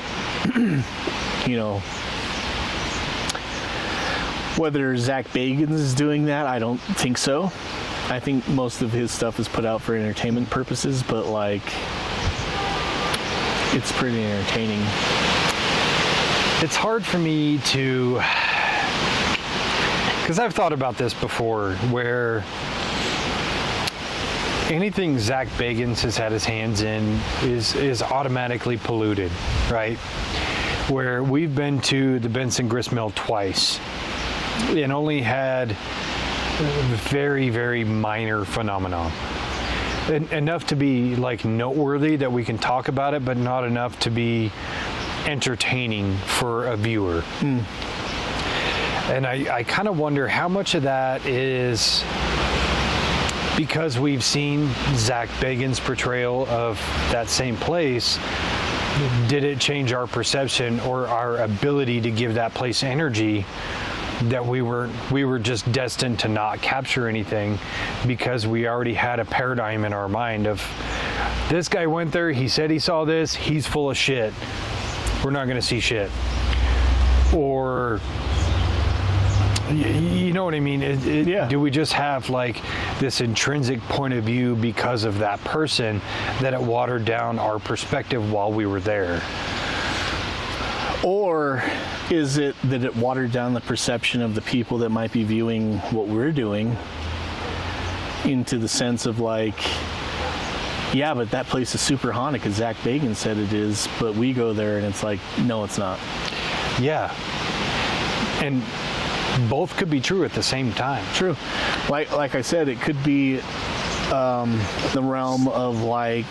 whether Zach Bagans is doing that, I don't think so. I think most of his stuff is put out for entertainment purposes, but like, it's pretty entertaining. It's hard for me to, because I've thought about this before, where anything Zach Bagans has had his hands in is automatically polluted, right? Where we've been to the Benson Grist Mill twice and only had very, very minor phenomenon. Enough to be like noteworthy that we can talk about it, but not enough to be entertaining for a viewer. And I kind of wonder how much of that is because we've seen Zach Bagans' portrayal of that same place. Did it change our perception or our ability to give that place energy, that we were just destined to not capture anything because we already had a paradigm in our mind of, this guy went there, he said he saw this, he's full of shit, we're not going to see shit? Or, you know what I mean? Yeah. Do we just have like this intrinsic point of view because of that person that it watered down our perspective while we were there? Or is it that it watered down the perception of the people that might be viewing what we're doing into the sense of like, yeah, but that place is super haunted because Zach Bagans said it is, but we go there and it's like, no, it's not. Yeah. And both could be true at the same time. True. Like I said, it could be the realm of like,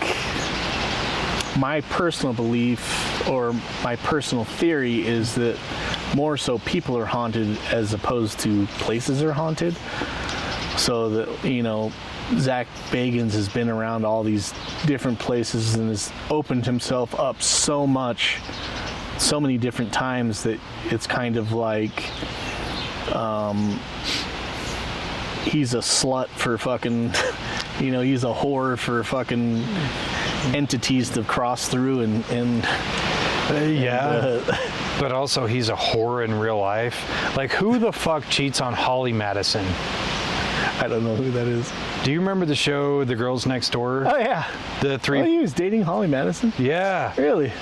my personal belief or my personal theory is that more so people are haunted as opposed to places are haunted. So that, you know, Zach Bagans has been around all these different places and has opened himself up so much, so many different times, that it's kind of like he's a slut for fucking, you know, he's a whore for fucking entities to cross through and but also he's a whore in real life. Like, who the fuck cheats on Holly Madison? I don't know who that is. Do you remember the show The Girls Next Door? Oh yeah, The three. Oh, he was dating Holly Madison? Yeah. Really?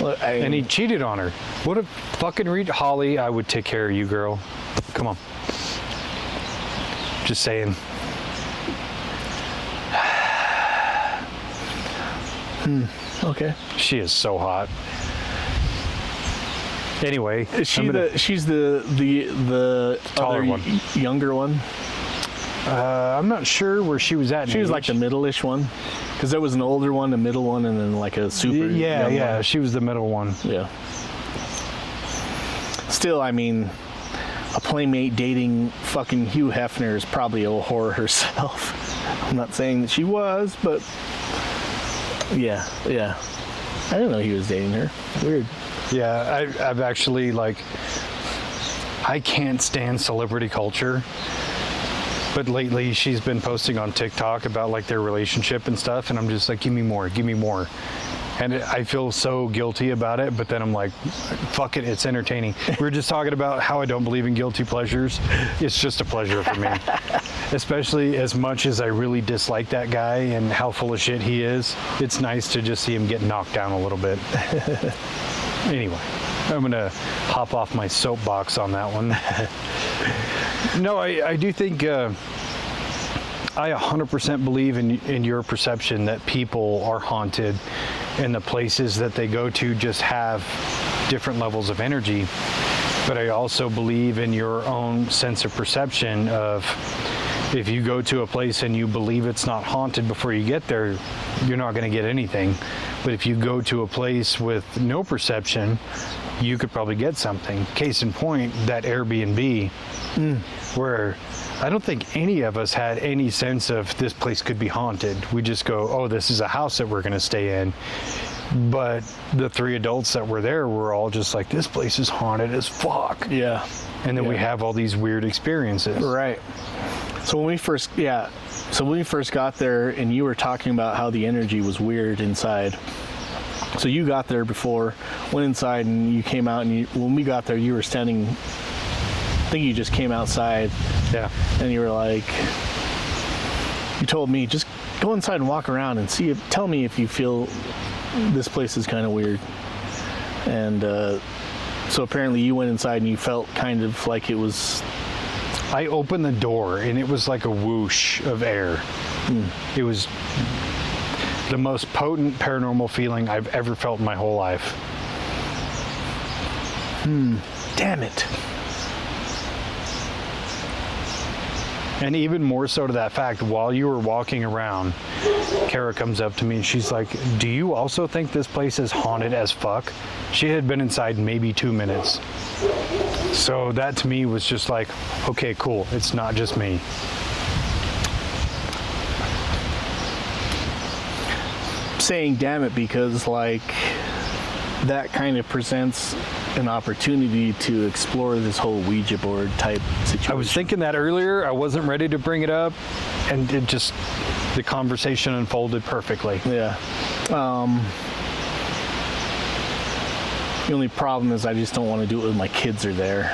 Well, And he cheated on her. What a fucking read. Holly, I would take care of you, girl. Come on. Just saying. Okay. She is so hot. Anyway, Is she she's the Taller other one. Younger one? I'm not sure where she was at. She was like the middle-ish one, because there was an older one, a middle one, and then like a super young one. She was the middle one. Yeah. Still, I mean, a playmate dating fucking Hugh Hefner is probably a whore herself. I'm not saying that she was, but yeah. I didn't know he was dating her. Weird. Yeah, I've actually, like, I can't stand celebrity culture. But lately she's been posting on TikTok about like their relationship and stuff, and I'm just like, give me more. And I feel so guilty about it, but then I'm like, fuck it, it's entertaining. We were just talking about how I don't believe in guilty pleasures. It's just a pleasure for me. Especially as much as I really dislike that guy and how full of shit he is, it's nice to just see him get knocked down a little bit. Anyway, I'm gonna hop off my soapbox on that one. No, I do think I 100% believe in your perception that people are haunted and the places that they go to just have different levels of energy. But I also believe in your own sense of perception of, if you go to a place and you believe it's not haunted before you get there, you're not going to get anything. But if you go to a place with no perception, you could probably get something. Case in point, that Airbnb, where I don't think any of us had any sense of this place could be haunted. We just go, oh, this is a house that we're going to stay in. But the three adults that were there were all just like, this place is haunted as fuck. Yeah. And then we have all these weird experiences. Right. So when we first got there, and you were talking about how the energy was weird inside. So you got there before, went inside, and you came out, and when we got there, you were standing, I think you just came outside. Yeah. And you were like, you told me, just go inside and walk around and tell me if you feel this place is kind of weird. And so apparently you went inside and you felt kind of like it was... I opened the door and it was like a whoosh of air. It was the most potent paranormal feeling I've ever felt in my whole life. Damn it. And even more so to that fact, while you were walking around, Kara comes up to me and she's like, do you also think this place is haunted as fuck? She had been inside maybe 2 minutes. So that to me was just like, okay, cool. It's not just me. Saying damn it because like that kind of presents an opportunity to explore this whole Ouija board type situation. I was thinking that earlier. I wasn't ready to bring it up, and the conversation unfolded perfectly. Yeah. The only problem is I just don't want to do it when my kids are there.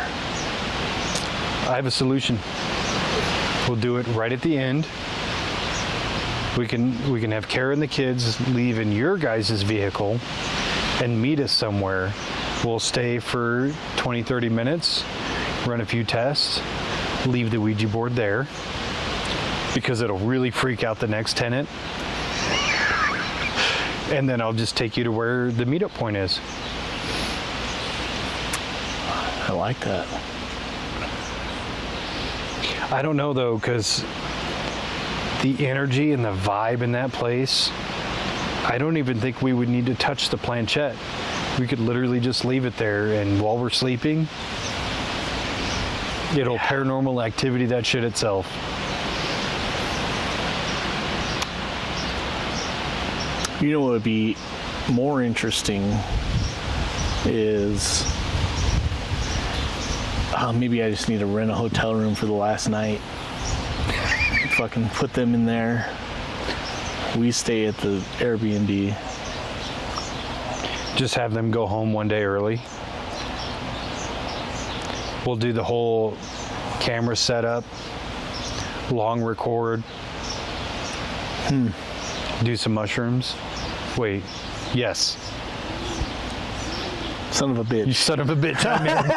I have a solution. We'll do it right at the end. We can have Kara and the kids leave in your guys' vehicle and meet us somewhere. We'll stay for 20, 30 minutes, run a few tests, leave the Ouija board there because it'll really freak out the next tenant. And then I'll just take you to where the meetup point is. I like that. I don't know though, because the energy and the vibe in that place, I don't even think we would need to touch the planchette. We could literally just leave it there, and while we're sleeping, it'll paranormal activity that shit itself. You know what would be more interesting is maybe I just need to rent a hotel room for the last night. Fucking put them in there. We stay at the Airbnb. Just have them go home one day early. We'll do the whole camera setup, long record, do some mushrooms. Wait, yes. Son of a bitch. You son of a bitch, I'm in.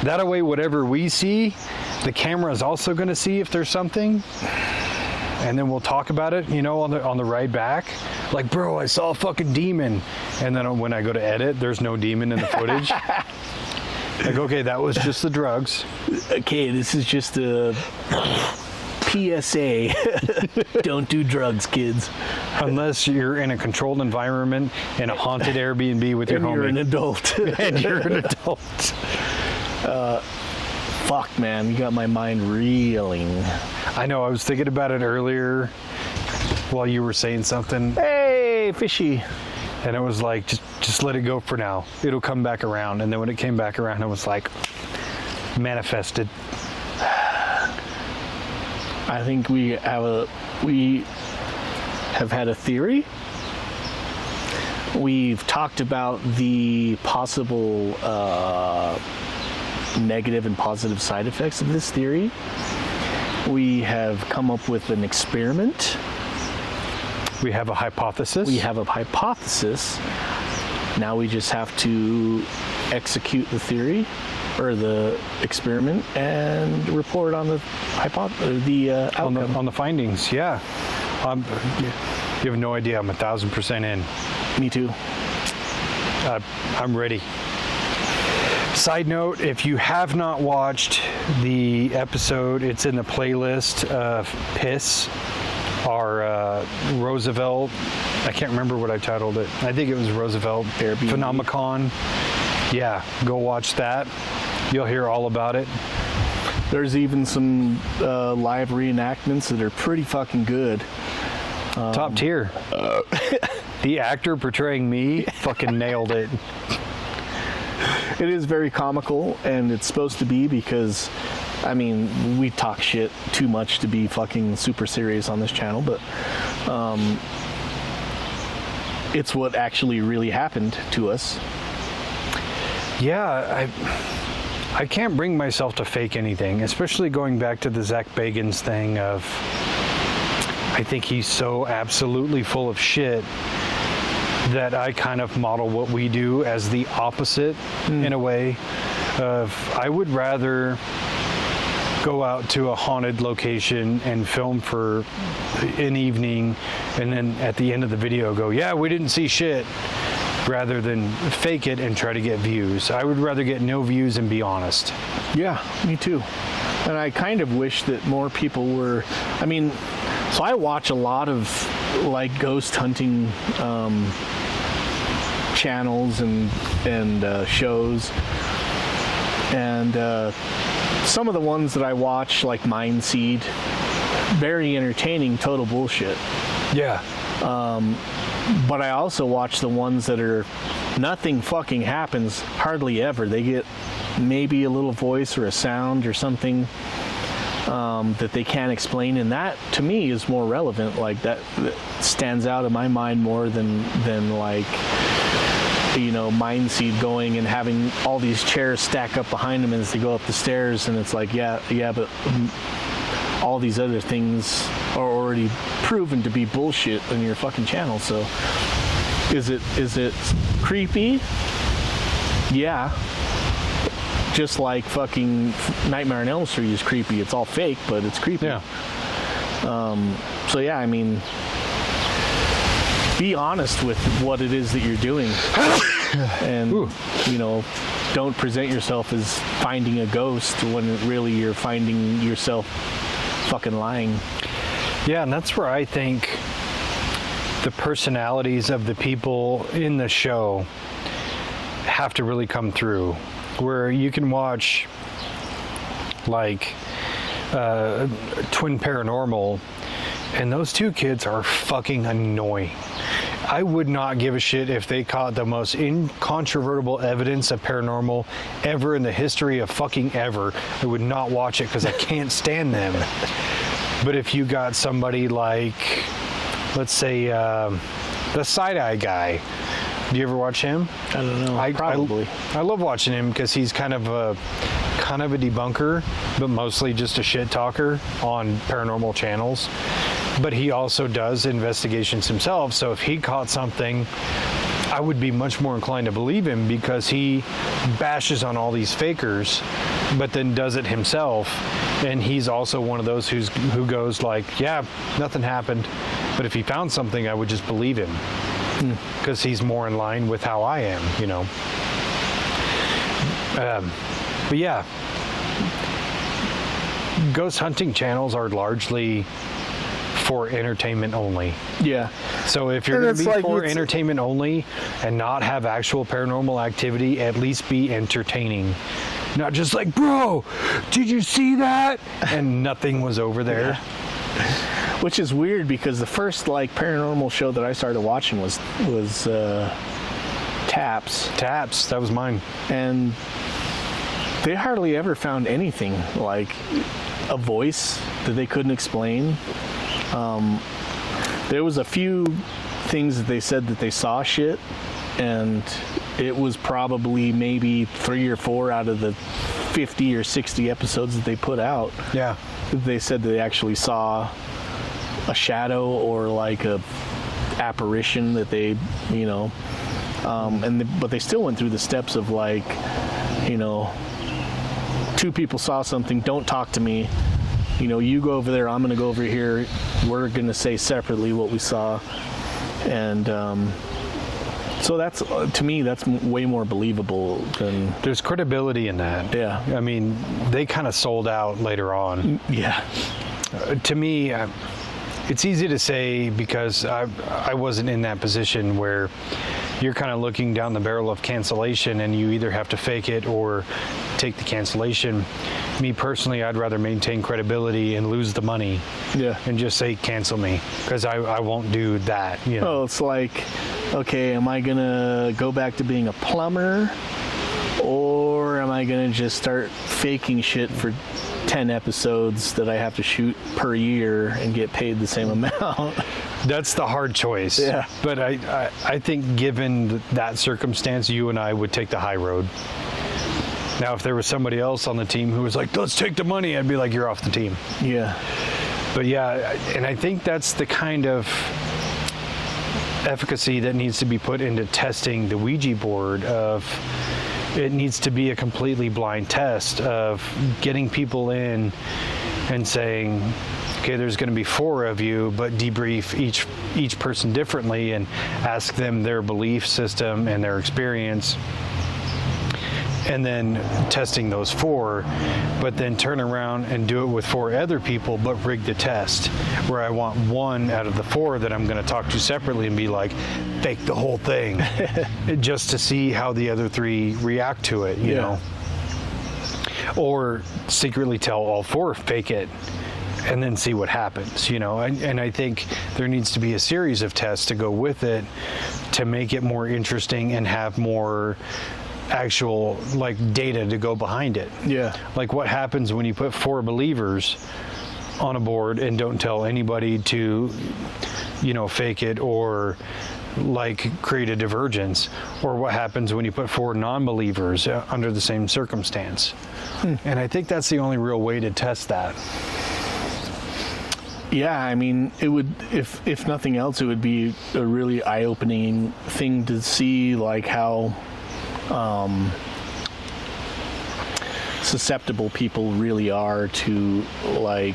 That way, whatever we see, the camera is also going to see if there's something. And then we'll talk about it, you know, on the ride back. Like, bro, I saw a fucking demon. And then when I go to edit, there's no demon in the footage. Like, okay, that was just the drugs. Okay, this is just a PSA. Don't do drugs, kids. Unless you're in a controlled environment in a haunted Airbnb with your homie. You're an adult. And you're an adult. Fuck, man, you got my mind reeling. I know, I was thinking about it earlier while you were saying something. Hey, fishy. And it was like, just let it go for now. It'll come back around. And then when it came back around, it was like, manifested. I think we have had a theory. We've talked about the possible negative and positive side effects of this theory. We have come up with an experiment. We have a hypothesis. Now we just have to execute the theory or the experiment and report on the outcome. On the findings. Yeah. You have no idea. I'm 1,000% in. Me too. I'm ready. Side note, if you have not watched the episode, it's in the playlist of Piss, our Roosevelt, I can't remember what I titled it. I think it was Roosevelt Airbnb. Phenomenon. Yeah, go watch that. You'll hear all about it. There's even some live reenactments that are pretty fucking good. Top tier. The actor portraying me fucking nailed it. It is very comical, and it's supposed to be because, I mean, we talk shit too much to be fucking super serious on this channel, but it's what actually really happened to us. Yeah, I can't bring myself to fake anything, especially going back to the Zach Bagans thing of, I think he's so absolutely full of shit that I kind of model what we do as the opposite in a way of, I would rather go out to a haunted location and film for an evening and then at the end of the video go, yeah, we didn't see shit, rather than fake it and try to get views. I would rather get no views and be honest. Yeah, me too. And I kind of wish that more people were, I mean, so I watch a lot of like ghost hunting channels and shows, and some of the ones that I watch, like Mind Seed, very entertaining, total bullshit. Yeah. But I also watch the ones that are nothing fucking happens hardly ever. They get maybe a little voice or a sound or something that they can't explain, and that to me is more relevant. Like that stands out in my mind more than like, you know, Mind Seed going and having all these chairs stack up behind them as they go up the stairs, and it's like, yeah, but all these other things are already proven to be bullshit on your fucking channel. So is it creepy? Yeah. Just like fucking Nightmare on Elm Street is creepy. It's all fake, but it's creepy. Yeah. So yeah, I mean, be honest with what it is that you're doing. And, you know, don't present yourself as finding a ghost when really you're finding yourself fucking lying. Yeah, and that's where I think the personalities of the people in the show have to really come through, where you can watch like Twin Paranormal, and those two kids are fucking annoying. I would not give a shit if they caught the most incontrovertible evidence of paranormal ever in the history of fucking ever. I would not watch it because I can't stand them. But if you got somebody like, let's say, the Side-Eye guy. Do you ever watch him? I don't know. Probably. I love watching him because he's kind of a debunker, but mostly just a shit talker on paranormal channels. But he also does investigations himself. So if he caught something, I would be much more inclined to believe him, because he bashes on all these fakers, but then does it himself. And he's also one of those who goes like, yeah, nothing happened. But if he found something, I would just believe him, because he's more in line with how I am, you know. But yeah, ghost hunting channels are largely for entertainment only. Yeah. So if you're going to be for entertainment only and not have actual paranormal activity, at least be entertaining. Not just like, bro, did you see that? And nothing was over there. Yeah. Which is weird, because the first like paranormal show that I started watching was Taps. Taps, that was mine. And they hardly ever found anything like a voice that they couldn't explain. There was a few things that they said that they saw shit, and it was probably maybe 3 or 4 out of the 50 or 60 episodes that they put out. Yeah. They said they actually saw a shadow or like a apparition that they, you know, but they still went through the steps of like, you know, 2 people saw something, don't talk to me. You know, you go over there, I'm going to go over here. We're going to say separately what we saw. And so that's, to me, that's way more believable than... There's credibility in that. Yeah. I mean, they kind of sold out later on. Yeah. To me, it's easy to say because I wasn't in that position where you're kind of looking down the barrel of cancellation and you either have to fake it or take the cancellation. Me personally, I'd rather maintain credibility and lose the money. Yeah. And just say, cancel me, because I won't do that. You know? Oh, it's like, okay, am I going to go back to being a plumber, or am I going to just start faking shit for 10 episodes that I have to shoot per year and get paid the same amount? That's the hard choice. Yeah. But I think given that circumstance, you and I would take the high road. Now, if there was somebody else on the team who was like, let's take the money, I'd be like, you're off the team. Yeah. But yeah, and I think that's the kind of efficacy that needs to be put into testing the Ouija board. Of it needs to be a completely blind test of getting people in and saying, okay, there's going to be 4 of you, but debrief each person differently and ask them their belief system and their experience. And then testing those 4, but then turn around and do it with 4 other people, but rig the test, where I want 1 out of the 4 that I'm going to talk to separately and be like, fake the whole thing, just to see how the other 3 react to it, you know? Or secretly tell all 4 fake it, and then see what happens, you know? And I think there needs to be a series of tests to go with it to make it more interesting and have more actual like data to go behind it. Yeah. Like what happens when you put 4 believers on a board and don't tell anybody to, you know, fake it or like create a divergence, or what happens when you put 4 non-believers under the same circumstance. And I think that's the only real way to test that. Yeah, I mean, it would, if nothing else, it would be a really eye-opening thing to see, like how susceptible people really are to like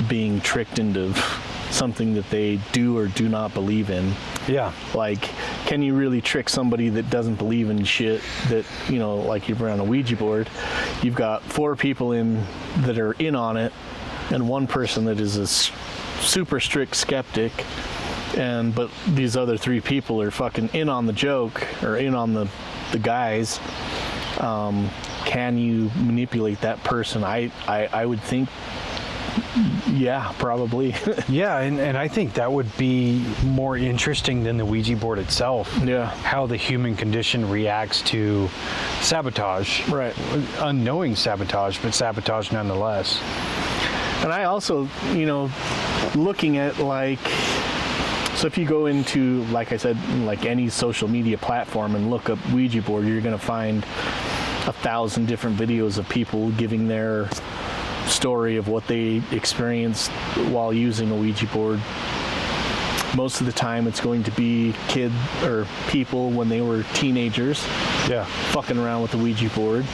being tricked into something that they do or do not believe in. Yeah. Like, can you really trick somebody that doesn't believe in shit that, you know, like you're on a Ouija board, you've got 4 people in that are in on it and 1 person that is a super strict skeptic, but these other 3 people are fucking in on the joke, or in on the guys. Can you manipulate that person? I would think, yeah, probably. Yeah, and I think that would be more interesting than the Ouija board itself. Yeah. How the human condition reacts to sabotage. Right. Unknowing sabotage, but sabotage nonetheless. And I also, looking at so if you go into, like I said, like any social media platform and look up Ouija board, you're going to find 1,000 different videos of people giving their story of what they experienced while using a Ouija board. Most of the time it's going to be kids or people when they were teenagers, Yeah. fucking around with the Ouija board.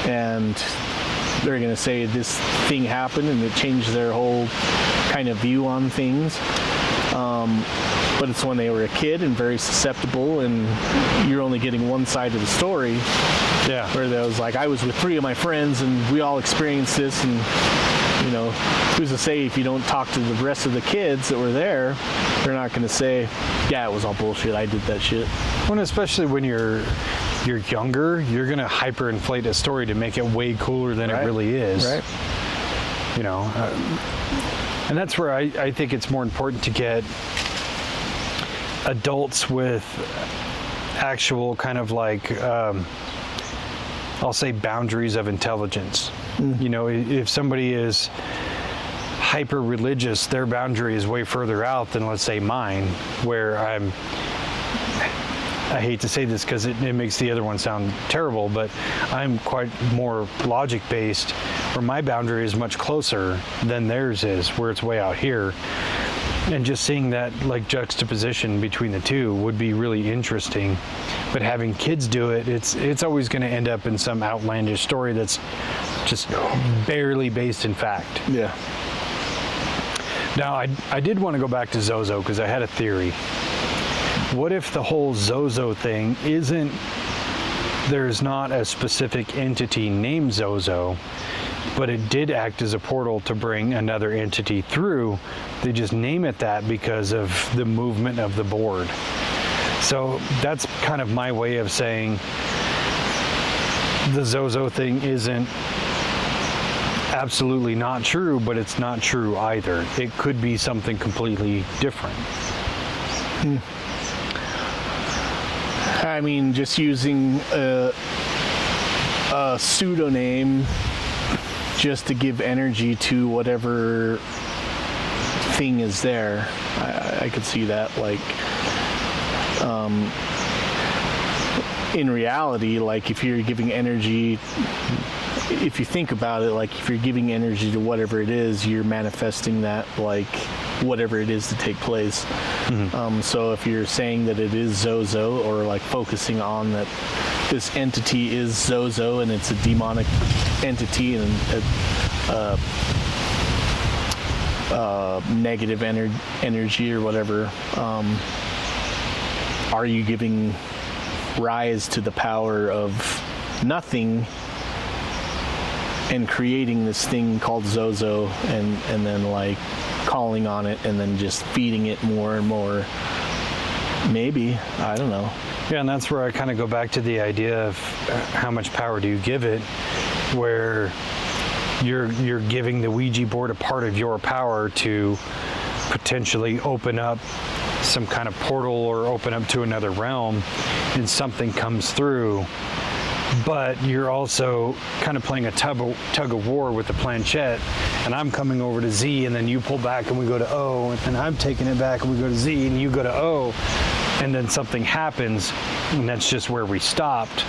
And they're going to say this thing happened and it changed their whole kind of view on things. But it's when they were a kid and very susceptible, and you're only getting one side of the story. Yeah. Where there was like, I was with 3 of my friends and we all experienced this, and who's to say if you don't talk to the rest of the kids that were there, they're not going to say, yeah, it was all bullshit, I did that shit. Well, especially when you're younger, you're going to hyperinflate a story to make it way cooler than it really is. Right. And that's where I think it's more important to get adults with actual kind of like, I'll say boundaries of intelligence. If somebody is hyper religious, their boundary is way further out than, let's say, mine, where I hate to say this because it makes the other one sound terrible, but I'm quite more logic based, where my boundary is much closer than theirs is, where it's way out here. And just seeing that like juxtaposition between the two would be really interesting. But having kids do it, it's always going to end up in some outlandish story that's just barely based in fact. Yeah. Now, I did want to go back to Zozo because I had a theory. What if the whole Zozo thing there's not a specific entity named Zozo, but it did act as a portal to bring another entity through. They just name it that because of the movement of the board. So that's kind of my way of saying the Zozo thing isn't absolutely not true, but it's not true either. It could be something completely different. I mean, just using a pseudonym just to give energy to whatever thing is there. I could see that, like, in reality, like if you're giving energy, if you think about it, like if you're giving energy to whatever it is, you're manifesting that, like whatever it is to take place. So if you're saying that it is Zozo, or like focusing on that this entity is Zozo and it's a demonic entity and negative energy or whatever, are you giving rise to the power of nothing and creating this thing called Zozo, and then like calling on it and then just feeding it more and more? Maybe, I don't know. Yeah, and that's where I kind of go back to the idea of how much power do you give it, where you're giving the Ouija board a part of your power to potentially open up some kind of portal or open up to another realm, and something comes through. But you're also kind of playing a tug of war with the planchette, and I'm coming over to Z, and then you pull back and we go to O, and then I'm taking it back and we go to Z, and you go to O, and then something happens, and that's just where we stopped.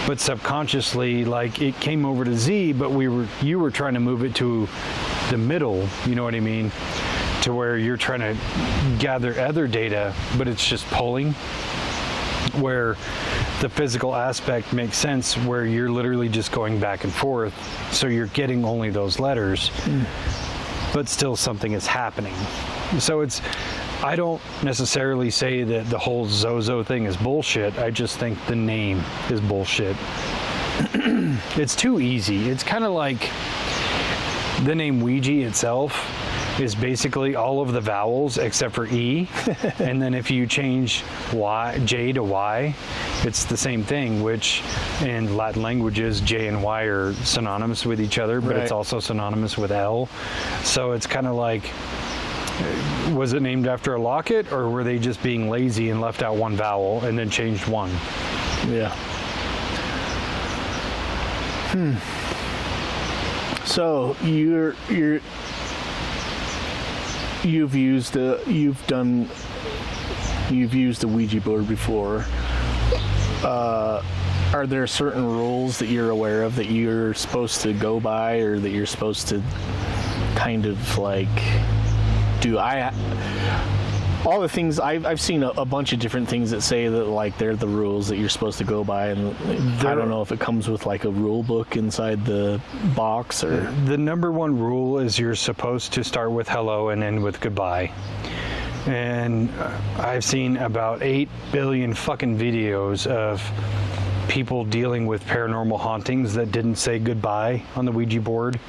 But subconsciously, like, it came over to Z, but you were trying to move it to the middle, you know what I mean? To where you're trying to gather other data, but it's just pulling, where the physical aspect makes sense, where you're literally just going back and forth, so you're getting only those letters, but still something is happening. So I don't necessarily say that the whole Zozo thing is bullshit. I just think the name is bullshit. It's too easy. It's kind of like the name Ouija itself. is basically all of the vowels except for E. And then if you change J to Y, it's the same thing, which in Latin languages, J and Y are synonymous with each other, but it's also synonymous with L. So it's kind of like, was it named after a locket, or were they just being lazy and left out one vowel and then changed one? Yeah. So you've used the Ouija board before. Are there certain rules that you're aware of that you're supposed to go by, or that you're supposed to kind of like do? All the things I've seen a bunch of different things that say that like they're the rules that you're supposed to go by, and I don't know if it comes with like a rule book inside the box or. The number one rule is you're supposed to start with hello and end with goodbye. And I've seen about 8 billion fucking videos of people dealing with paranormal hauntings that didn't say goodbye on the Ouija board.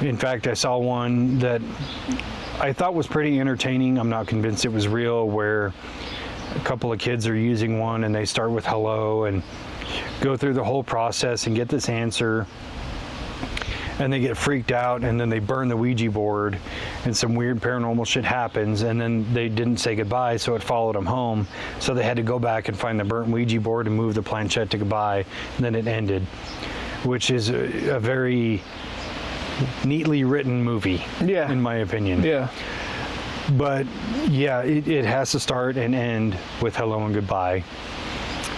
In fact, I saw one that I thought was pretty entertaining. I'm not convinced it was real, where a couple of kids are using one and they start with hello and go through the whole process and get this answer, and they get freaked out, and then they burn the Ouija board and some weird paranormal shit happens, and then they didn't say goodbye, so it followed them home. So they had to go back and find the burnt Ouija board and move the planchette to goodbye, and then it ended, which is a very neatly written movie, in my opinion. Yeah. But yeah, it has to start and end with hello and goodbye.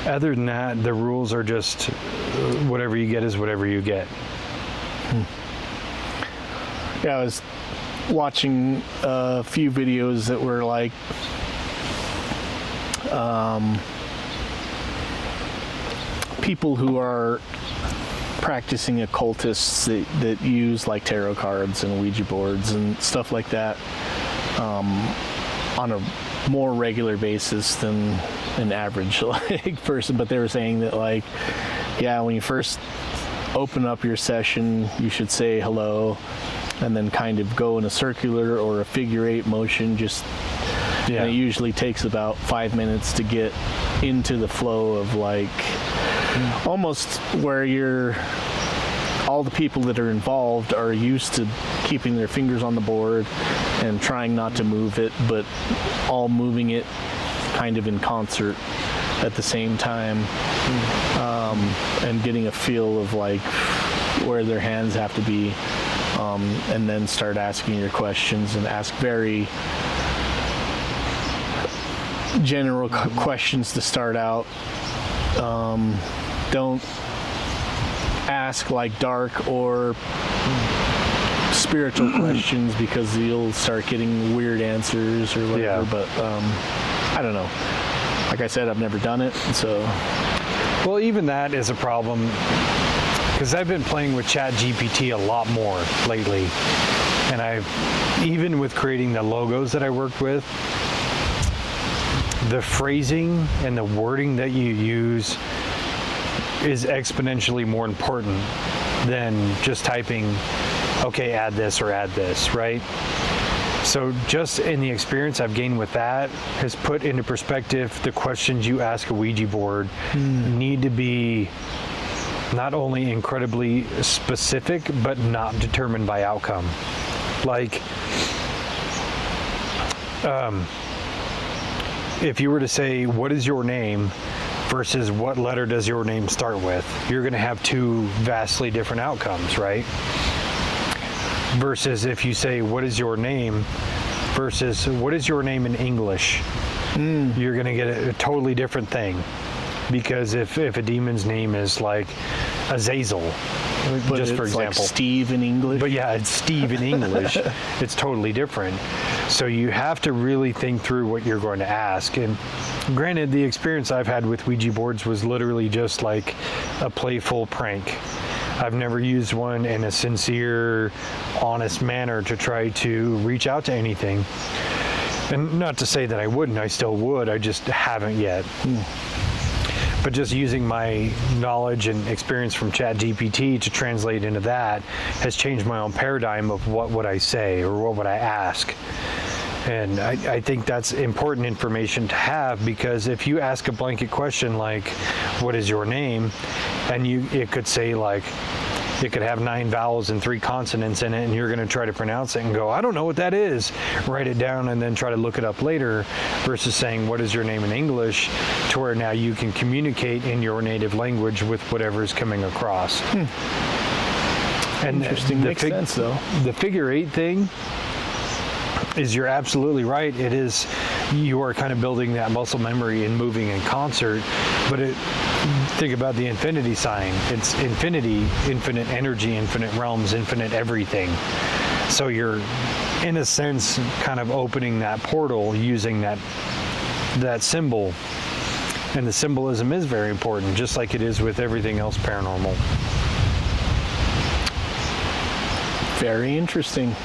Other than that, the rules are just whatever you get is whatever you get. Yeah, I was watching a few videos that were like people who are practicing occultists that use like tarot cards and Ouija boards and stuff like that on a more regular basis than an average like person. But they were saying that like, yeah, when you first open up your session, you should say hello and then kind of go in a circular or a figure 8 motion, and it usually takes about 5 minutes to get into the flow of like almost where all the people that are involved are used to keeping their fingers on the board and trying not to move it, but all moving it kind of in concert at the same time, and getting a feel of like where their hands have to be, and then start asking your questions and ask very general questions to start out. Don't ask like dark or spiritual questions, because you'll start getting weird answers or whatever. But I don't know. Like I said, I've never done it, so. Well, even that is a problem, because I've been playing with ChatGPT a lot more lately, and even with creating the logos that I worked with, the phrasing and the wording that you use is exponentially more important than just typing, okay, add this or add this, right? So just in the experience I've gained with that has put into perspective the questions you ask a Ouija board need to be not only incredibly specific, but not determined by outcome. Like, if you were to say, what is your name versus what letter does your name start with, you're going to have two vastly different outcomes, right? Versus if you say, what is your name versus what is your name in English, you're going to get a totally different thing. Because if a demon's name is like Azazel, but just for example. Like Steve in English? But yeah, it's Steve in English. It's totally different. So you have to really think through what you're going to ask. And granted, the experience I've had with Ouija boards was literally just like a playful prank. I've never used one in a sincere, honest manner to try to reach out to anything. And not to say that I wouldn't, I still would, I just haven't yet. But just using my knowledge and experience from ChatGPT to translate into that has changed my own paradigm of what would I say or what would I ask. And I think that's important information to have, because if you ask a blanket question like, what is your name? And it could say like, it could have 9 vowels and 3 consonants in it, and you're going to try to pronounce it and go, I don't know what that is. Write it down and then try to look it up later, versus saying, what is your name in English, to where now you can communicate in your native language with whatever is coming across. And Interesting. Makes sense, though. The figure 8 thing is, you're absolutely right. It is, you are kind of building that muscle memory and moving in concert. But think about the infinity sign. It's infinity, infinite energy, infinite realms, infinite everything. So you're, in a sense, kind of opening that portal using that symbol. And the symbolism is very important, just like it is with everything else paranormal. Very interesting.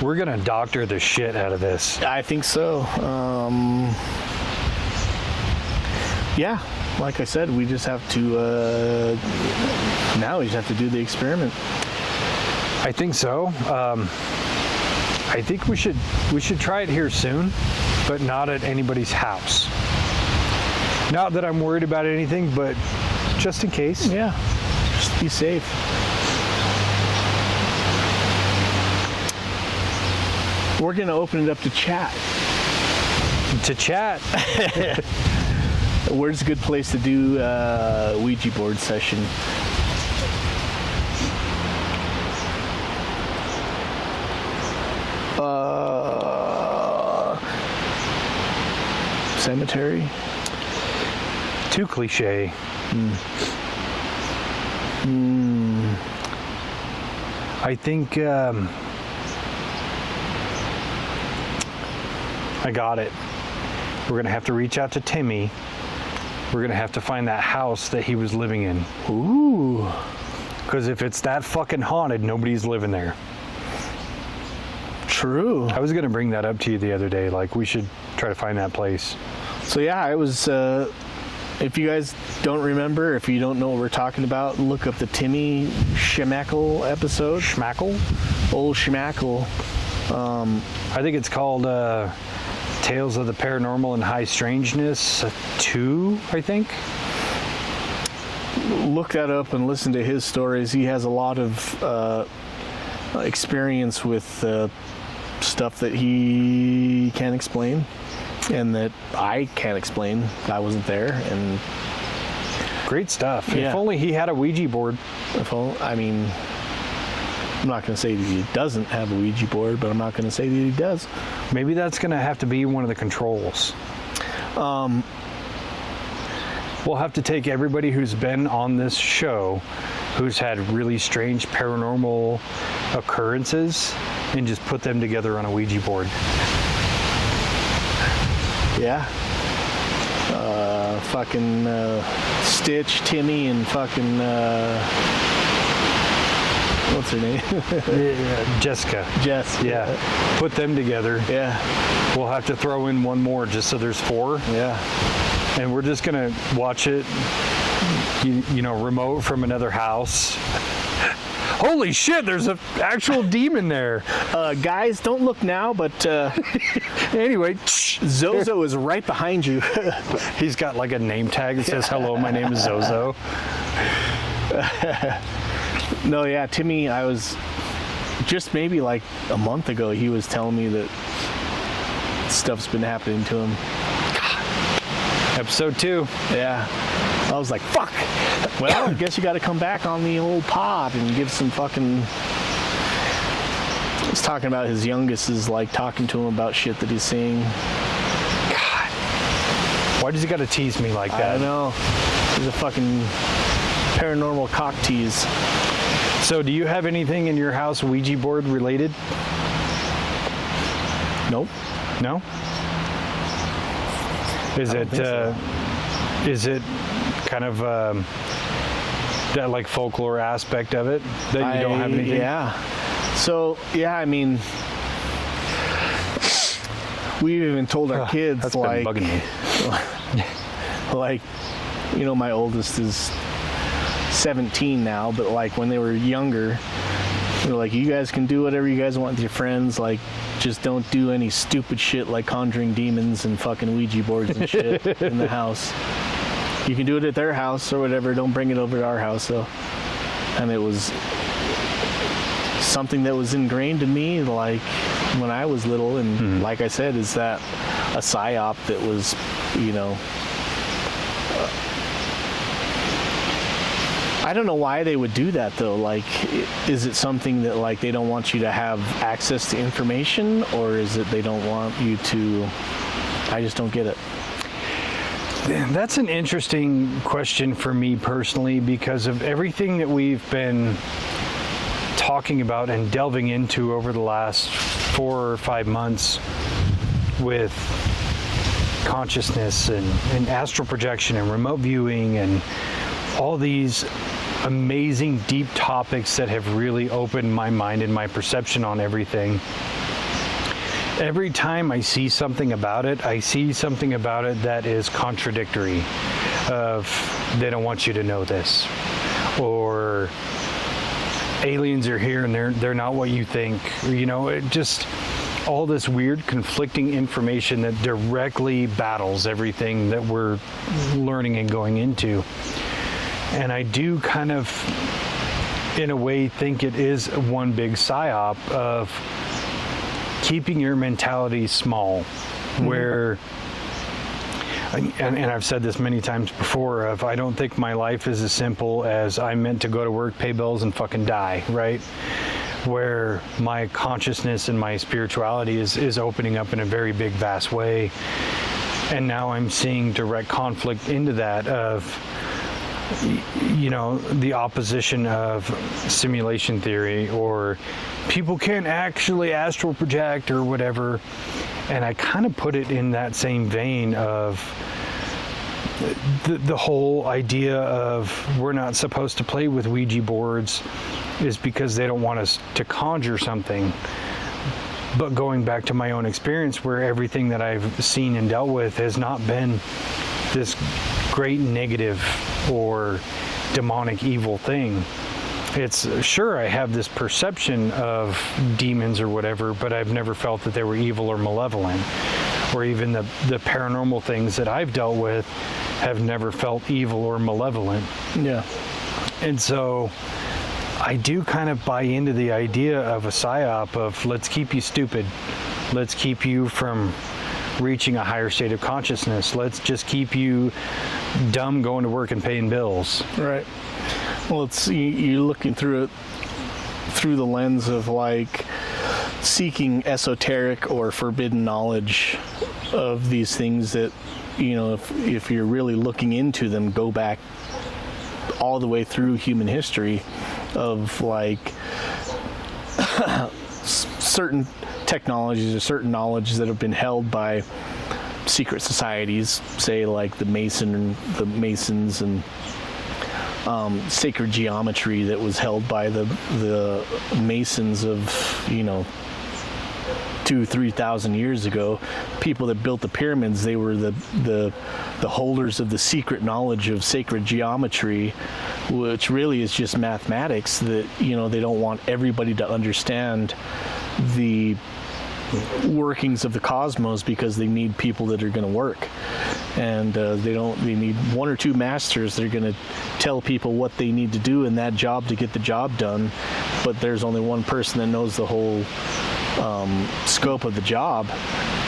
We're going to doctor the shit out of this. I think so. Yeah, like I said, we just have to, now we just have to do the experiment. I think so. I think we should try it here soon, but not at anybody's house. Not that I'm worried about anything, but just in case. Yeah, just be safe. We're going to open it up to chat. To chat. Where's a good place to do a Ouija board session? Cemetery? Too cliche. I think I got it. We're going to have to reach out to Timmy. We're going to have to find that house that he was living in. Ooh. Because if it's that fucking haunted, nobody's living there. True. I was going to bring that up to you the other day. Like, we should try to find that place. So yeah, it was, if you guys don't remember, if you don't know what we're talking about, look up the Timmy Schmackle episode. Schmackle? Old Schmackle. I think it's called Tales of the Paranormal and High Strangeness 2, I think. Look that up and listen to his stories. He has a lot of experience with stuff that he can't explain and that I can't explain. I wasn't there. And great stuff. Yeah. If only he had a Ouija board. I mean, I'm not going to say that he doesn't have a Ouija board, but I'm not going to say that he does. Maybe that's going to have to be one of the controls. We'll have to take everybody who's been on this show, who's had really strange paranormal occurrences, and just put them together on a Ouija board. Yeah. Fucking Stitch, Timmy, and fucking... what's her name? Jessica. Jess. Yeah. Put them together. Yeah. We'll have to throw in one more just so there's 4. Yeah. And we're just going to watch it, you know, remote from another house. Holy shit, there's an actual demon there. Guys, don't look now, but Anyway, Zozo is right behind you. he's got like a name tag that says, hello, my name is Zozo. No, yeah, Timmy, I was just maybe like a month ago, he was telling me that stuff's been happening to him. Episode 2. Yeah. I was like, fuck. Well, I guess you got to come back on the old pod and give some fucking... He's talking about his youngest is like talking to him about shit that he's seeing. God. Why does he got to tease me like that? I don't know. He's a fucking paranormal cock tease. So do you have anything in your house Ouija board related? Nope. No? Is it kind of that like folklore aspect of it that you don't have anything? Yeah. So, yeah, I mean, we've even told our kids, that's like, been bugging me. Like, you know, my oldest is 17 now, but like when they were younger, they were like, you guys can do whatever you guys want with your friends, like just don't do any stupid shit like conjuring demons and fucking Ouija boards and shit in the house. You can do it at their house or whatever, don't bring it over to our house though. And it was something that was ingrained in me like when I was little, and like I said, is that a psyop that was, you know, I don't know why they would do that though. Like, is it something that like they don't want you to have access to information, or is it they don't want you to? I just don't get it. That's an interesting question for me personally, because of everything that we've been talking about and delving into over the last 4 or 5 months with consciousness and astral projection and remote viewing and all these amazing deep topics that have really opened my mind and my perception on everything. Every time I see something about it, I see something about it that is contradictory of they don't want you to know this, or aliens are here and they're not what you think, you know, it just all this weird conflicting information that directly battles everything that we're learning and going into. And I do kind of, in a way, think it is one big psyop of keeping your mentality small, where, and I've said this many times before, of I don't think my life is as simple as I'm meant to go to work, pay bills, and fucking die, right? Where my consciousness and my spirituality is opening up in a very big, vast way. And now I'm seeing direct conflict into that of, you know, the opposition of simulation theory, or people can't actually astral project or whatever. And I kind of put it in that same vein of the whole idea of we're not supposed to play with Ouija boards is because they don't want us to conjure something. But going back to my own experience, where everything that I've seen and dealt with has not been this great negative or demonic evil thing. It's sure I have this perception of demons or whatever, but I've never felt that they were evil or malevolent. Or even the paranormal things that I've dealt with have never felt evil or malevolent. Yeah. And so I do kind of buy into the idea of a psyop of let's keep you stupid. Let's keep you from reaching a higher state of consciousness. Let's just keep you dumb going to work and paying bills. Right. Well, it's you're looking through it through the lens of like seeking esoteric or forbidden knowledge of these things that, you know, if you're really looking into them, go back all the way through human history of like certain technologies or certain knowledge that have been held by secret societies, say like the Masons and sacred geometry that was held by the Masons of, you know, 2,000-3,000 years ago. People that built the pyramids, they were the holders of the secret knowledge of sacred geometry, which really is just mathematics that, you know, they don't want everybody to understand the workings of the cosmos because they need people that are going to work, and they need 1 or 2 masters that are going to tell people what they need to do in that job to get the job done, but there's only one person that knows the whole scope of the job.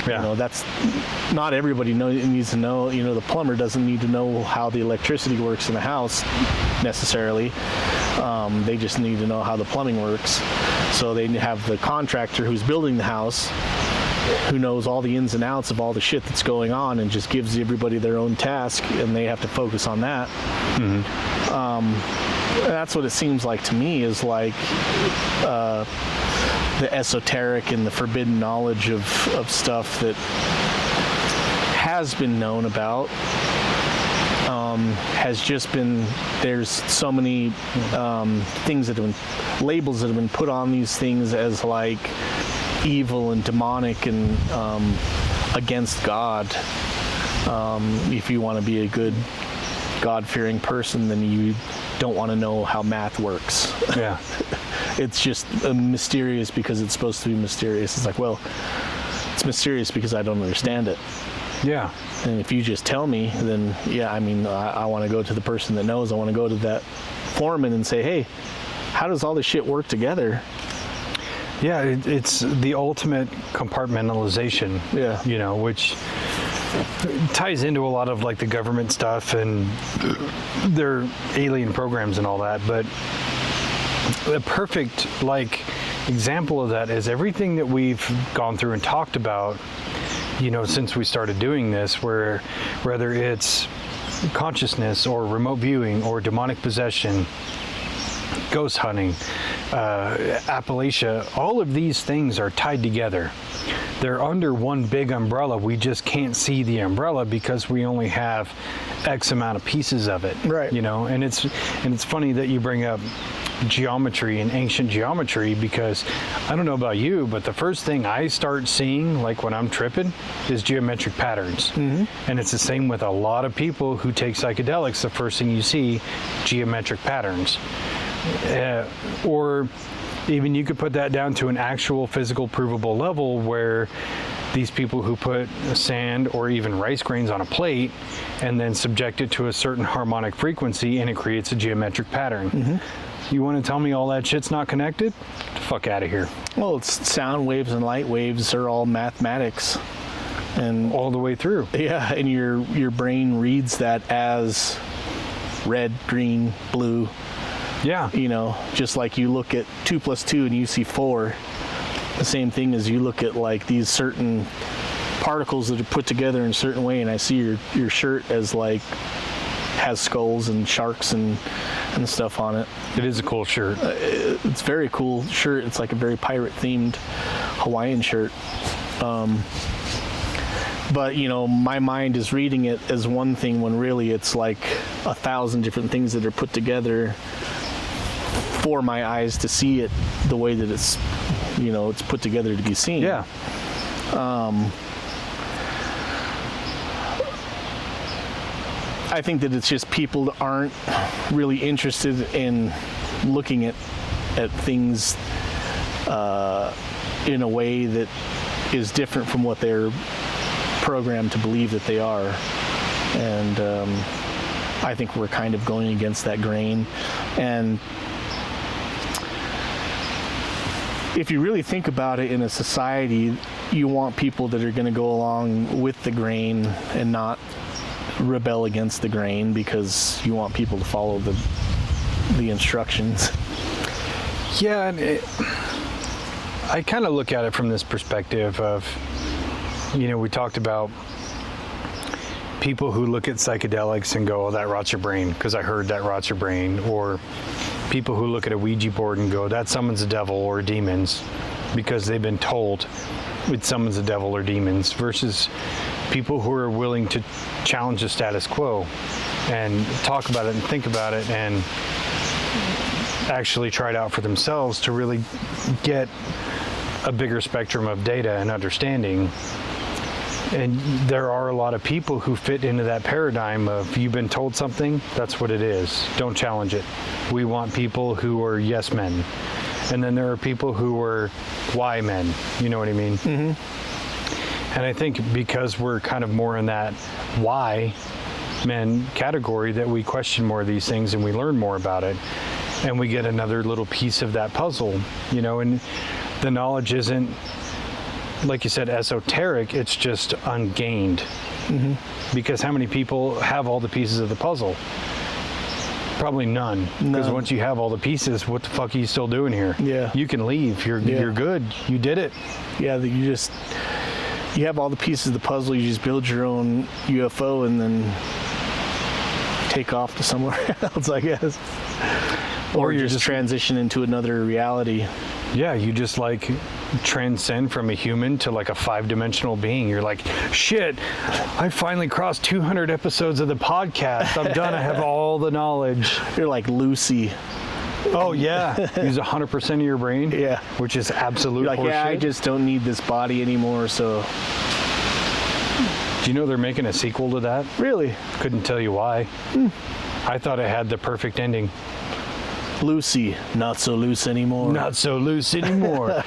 Yeah. You know, that's not everybody needs to know. You know, the plumber doesn't need to know how the electricity works in the house necessarily. They just need to know how the plumbing works. So they have the contractor who's building the house, who knows all the ins and outs of all the shit that's going on, and just gives everybody their own task, and they have to focus on that. That's what it seems like to me, is like the esoteric and the forbidden knowledge of stuff that has been known about. Has just been, there's so many things that have been, labels that have been put on these things as like evil and demonic and against God, If you want to be a good God-fearing person, then you don't want to know how math works. Yeah. It's just mysterious because it's supposed to be mysterious. It's like, well, it's mysterious because I don't understand it. Yeah. And if you just tell me, then yeah, I mean, I want to go to the person that knows. I want to go to that foreman and say, hey, how does all this shit work together? Yeah, it's the ultimate compartmentalization. Yeah. You know, which ties into a lot of like the government stuff and their alien programs and all that. But the perfect like example of that is everything that we've gone through and talked about, you know, since we started doing this, where whether it's consciousness or remote viewing or demonic possession, ghost hunting, Appalachia, all of these things are tied together. They're under one big umbrella. We just can't see the umbrella because we only have X amount of pieces of it. Right. You know, and it's funny that you bring up geometry and ancient geometry, because I don't know about you, but the first thing I start seeing, like when I'm tripping, is geometric patterns. Mm-hmm. And it's the same with a lot of people who take psychedelics. The first thing you see, geometric patterns. Or even you could put that down to an actual physical provable level where these people who put sand or even rice grains on a plate and then subject it to a certain harmonic frequency and it creates a geometric pattern. Mm-hmm. You want to tell me all that shit's not connected? Get the fuck out of here. Well, it's sound waves and light waves are all mathematics. And all the way through. Yeah, and your brain reads that as red, green, blue. Yeah. You know, just like you look at 2 + 2 and you see 4. The same thing as you look at like these certain particles that are put together in a certain way, and I see your shirt as like has skulls and sharks and stuff on it. It is a cool shirt. It's a very cool shirt. It's like a very pirate themed Hawaiian shirt. But you know, my mind is reading it as one thing when really it's like 1,000 different things that are put together for my eyes to see it the way that it's, you know, it's put together to be seen. Yeah. I think that it's just people that aren't really interested in looking at things in a way that is different from what they're programmed to believe that they are. And I think we're kind of going against that grain. And if you really think about it, in a society, you want people that are going to go along with the grain and not rebel against the grain, because you want people to follow the instructions. Yeah, and I kind of look at it from this perspective of, you know, we talked about people who look at psychedelics and go, oh, that rots your brain because I heard that rots your brain, or people who look at a Ouija board and go, that summons a devil or demons because they've been told it summons a devil or demons, versus people who are willing to challenge the status quo and talk about it and think about it and actually try it out for themselves to really get a bigger spectrum of data and understanding. And there are a lot of people who fit into that paradigm of, you've been told something, that's what it is. Don't challenge it. We want people who are yes men. And then there are people who are why men. You know what I mean? Mm-hmm. And I think because we're kind of more in that why men category, that we question more of these things and we learn more about it. And we get another little piece of that puzzle, you know, and the knowledge isn't, like you said, esoteric, it's just ungained. Mm-hmm. Because how many people have all the pieces of the puzzle? Probably none. Because once you have all the pieces, what the fuck are you still doing here? Yeah. You can leave. You're good. You did it. Yeah, you have all the pieces of the puzzle, you just build your own UFO and then take off to somewhere else, I guess. Or you just transition into another reality. Yeah, you just like transcend from a human to like a 5-dimensional being. You're like, shit, I finally crossed 200 episodes of the podcast. I'm done. I have all the knowledge. You're like Lucy. Oh, yeah. Use 100% of your brain. Yeah. Which is absolute You're like, horseshit. yeah, I just don't need this body anymore, so Do you know they're making a sequel to that? Really? Couldn't tell you why. I thought it had the perfect ending. Lucy, not so loose anymore. Not so loose anymore.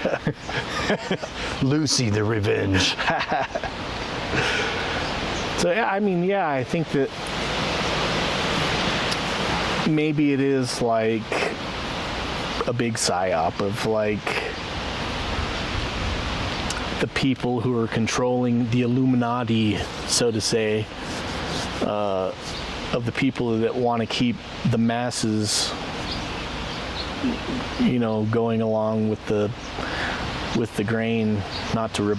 Lucy the Revenge. So yeah, I mean, yeah, I think that maybe it is like a big psyop of like the people who are controlling the Illuminati, so to say, of the people that want to keep the masses, you know, going along with the grain, not to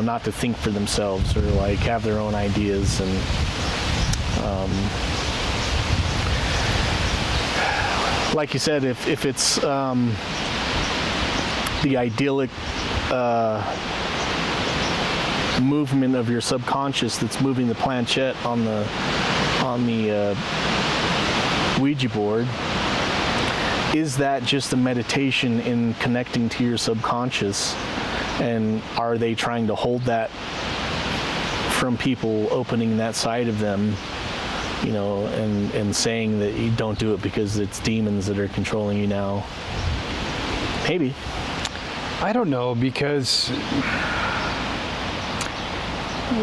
not to think for themselves or like have their own ideas. And like you said, if it's the idyllic movement of your subconscious that's moving the planchette on the Ouija board, is that just a meditation in connecting to your subconscious? And are they trying to hold that from people opening that side of them, you know, and saying that you don't do it because it's demons that are controlling you now? Maybe. I don't know, because